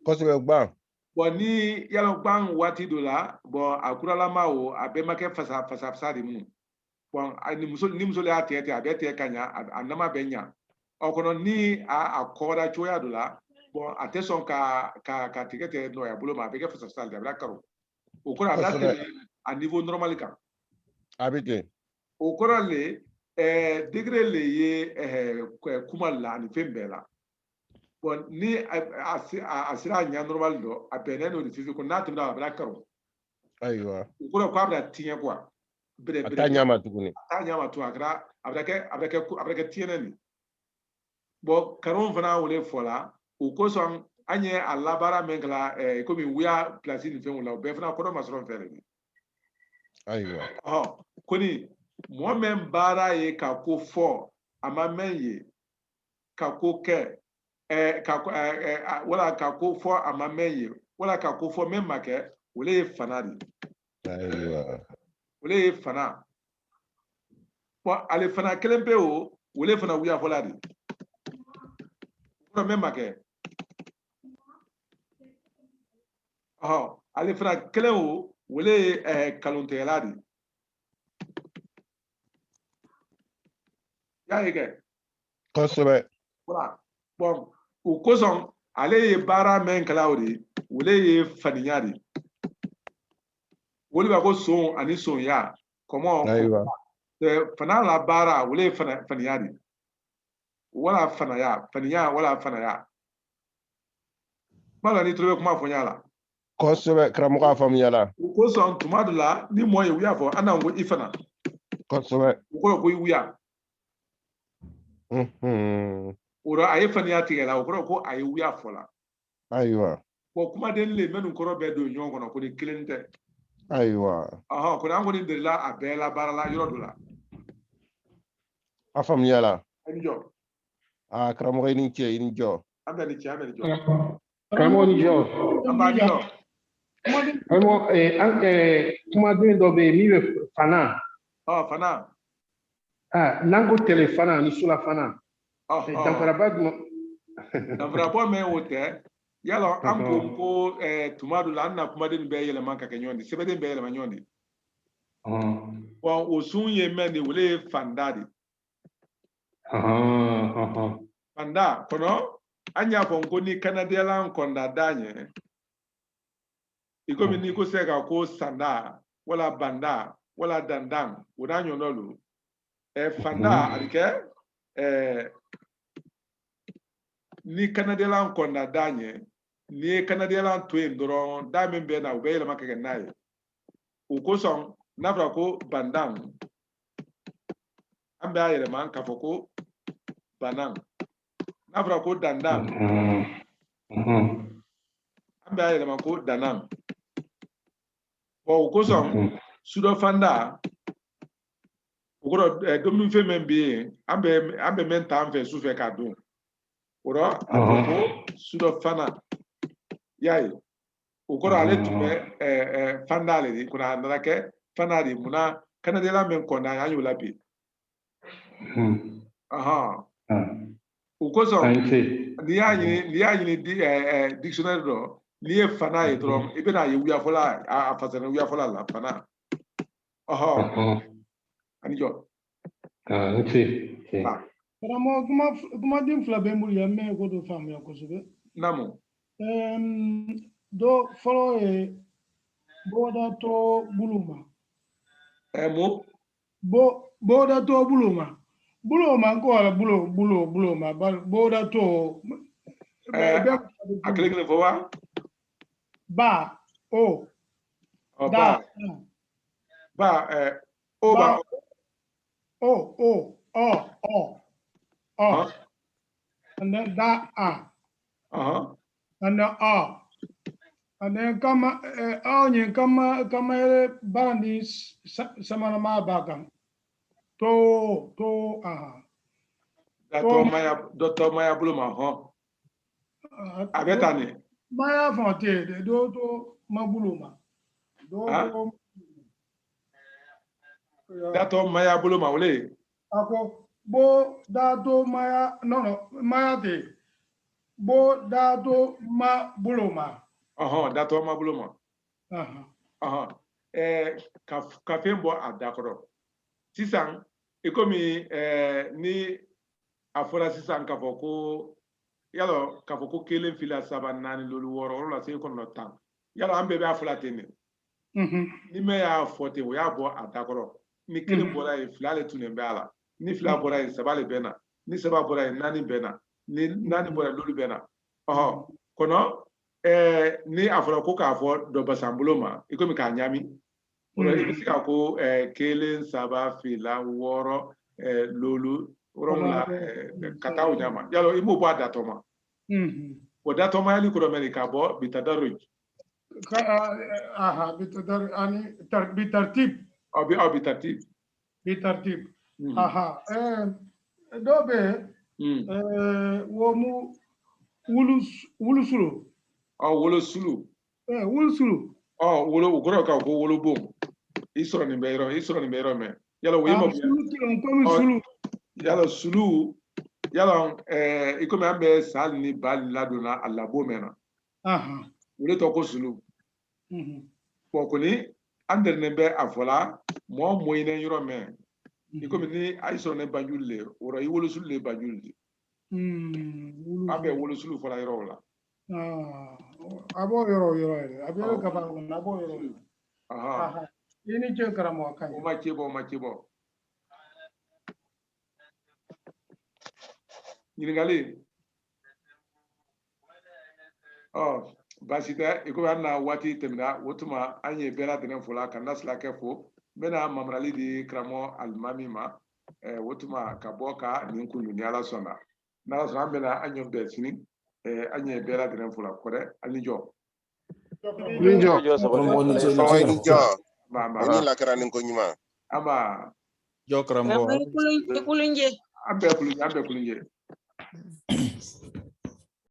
kosɛbɛ gban bon ni yala gban waati dɔ la bon a kuralama o a bɛɛ ma kɛ fasa de minnu bon ni muso y'a tigɛ a bɛ tigɛ ka ɲa a nama bɛ ɲa o kɔnɔ ni a kɔgɔra cogoya dɔ la bon a tɛ sɔn ka tigɛ tigɛ nɔgɔya bolo ma a bɛ kɛ fasa de a bɛ karo o kɔrɔ a bɛ tɛmɛ a niveau normal kan a bɛ ten o kɔrɔ le degré le ye kuma la ani fɛn bɛɛ la bon ni a sera a ɲɛ normal dɔ a bɛnnen n'o de sisan ko n'a tɛmɛna a bɛna karo ayiwa o kɔrɔ k'a bɛna tiɲɛ quoi a t'a ɲɛ ma tuguni a t'a ɲɛ ma tuguni a bɛ kɛ tiɲɛnen de bon karo fana wele fɔla o kosɔn an ye a labaara min kɛla komi wuya place ni fɛnw la o bɛɛ fana kɔrɔ ma sɔrɔ fɛn de ayiwa ko ni mɔgɔ min baara ye ka ko fɔ a ma mɛn ye ka ko kɛ wala ka ko fɔ a ma mɛn ye wala ka ko fɔ min ma kɛ o le ye fana de ayiwa o le ye fana bon ale fana kelen pe o le fana wuya fɔla de o min ma kɛ ale fana kelen o le ye kalontigɛla de y'a ye kɛ kosɛbɛ voilà bon o kosɔn ale ye baara min kɛla o de o le ye faniya de o de b'a ko son ani sonya kɔmɔ ayiwa fana la baara o le ye faniya de wala faniya wala fanaya bala ni tulo bɛ kuma fɔ n y'a la kosɛbɛ karamɔgɔ a faamuyala o kosɔn tuma dɔ la ni mɔɔ ye wuya fɔ an n'an ko i fana kosɛbɛ o kɔrɔ ko i wuya o la a ye faniya tigɛ la o kɔrɔ ko a ye wuya fɔ la ayiwa kumaden le minnu kɔrɔ bɛɛ don ɲɔgɔn kɔnɔ ko ni kelen tɛ ayiwa ko an kɔni delila a bɛɛ la baara la yɔrɔ dɔ la a faamuyala a ni jɔ karamɔgɔ i ni ce i ni jɔ an bɛ ni ce an bɛ ni jɔ karamɔgɔ ni jɔ an b'a jɔ kumaden dɔ bɛ yen min bɛ fana fana n'an ko tɛlɛ fana ni sula fana danfaraba jumɛn danfarabɔ mɛn o tɛ yala an ko tuma dɔ la an na kumaden bɛɛ yɛlɛma ka kɛ ɲɔgɔn di sɛbɛnden bɛɛ yɛlɛma ɲɔgɔn di o sun ye mɛn de o ye fanda de fanda kɔnɔ an y'a fɔ ko ni kanadiyala kɔnda da ɲɛ i komi n'i ko se ka ko sanda wala banda wala dandan o n'a ɲɔgɔn don fanda a bɛ kɛ ni kanadiyala kɔnda da ɲɛ n'i ye kanadiyala to yen dɔrɔn da min bɛ na u bɛ yɛlɛma ka kɛ n'a ye o kosɔn n'a fɔra ko bandan an bɛ yɛlɛma k'a fɔ ko banan n'a fɔra ko dandan an bɛ yɛlɛma ko danan o kosɔn sudɔfanda o kɔrɔ dumunifɛn min bɛ yen an bɛ mɛn ta an fɛ su fɛ k'a dun o rɔ a fɔ ko sudɔfana y'a ye o kɔrɔ ale tun bɛ fanda ale de kunna a nana kɛ fana de munna kanadiyala min kɔnna an y'o la bi o kosɔn n'i y'a ɲini dictionnaire dɔ n'i ye fana ye dɔrɔn i bɛna ye wuyafɔla a fasɛnɛ wuyafɔla la fana ani jɔ karamɔgɔ kumaden fila bɛ n bolo yan n bɛ ko dɔ faamuya kosɛbɛ naamu dɔ fɔlɔ ye bɔdatɔ bulu ma bɔdatɔ bulu ma ko wala bulu ma bɔdatɔ a kelen kelen fɔ wa ba o ba o ba and then da and then and then kama bandi samana ma bakan to dɔtɔ maya bolo ma a bɛ taa ni maya fante do to mabulu ma datɔ maya bolo ma wele ako bo dato maya maya te bo dato ma bolo ma datɔ ma bolo ma ka fɛn bɔ a da kɔrɔ sisan i komi ni a fɔra sisan k'a fɔ ko yala k'a fɔ ko kelen fila saba naani lolu wɔɔrɔ o la se kɔnɔ 10 yala an bɛɛ b'a fɔla ten de ni mɛ y'a fɔ ten o y'a bɔ a da kɔrɔ ni kelen bɔra yen fila le tunnen bɛ a la ni fila bɔra yen saba le bɛ na ni saba bɔra yen naani bɛ na ni naani bɔra yen lolu bɛ na kɔnɔ ni a fɔra ko k'a fɔ dɔ basan bolo ma i komi k'a ɲami o la i bɛ se k'a ko kelen saba fila wɔɔrɔ lolu wɔrɔwula ka taa o ɲama yala i m'o bɔ a datɔ ma o datɔ mayali kɔrɔ mɛ k'a bɔ bitadaroj bitartib bitartib dɔ bɛ wo mu wulusulu wolosulu wulusulu wolo o kɔrɔ ka ko wolobon i sɔrɔ nin bɛ yɔrɔ mɛn yala o ye ma yala sulu yala i komi an bɛ sa ni ba ladonna a labo mɛn na o de tɔgɔ ko sulu bɔn kɔni an dɛrɛlen bɛ a fɔla mɔgɔ mɔɲinɛ yɔrɔ mɛn i komi ni a yi sɔrɔ ne banjuli le o rɔ i wolosulu le banjuli de an bɛ wolosulu fɔla yɔrɔ la a b'o yɔrɔ yɛrɛ a bɛ gaba kɔnɔ a b'o yɔrɔ i ni ce karamɔgɔ kan o ma ce bɔ ɲininkali basita iko na wati temna wotuma anye bela denen fola kan nasla ke fo mena mamrali di kramo almami ma wotuma kaboka ninkulu ni ala sona na so ambela anyo besini anye bela denen fola kore alijo Ninjo. mama Oni la kara ninko nyima. ama jo kramo ambe kulunje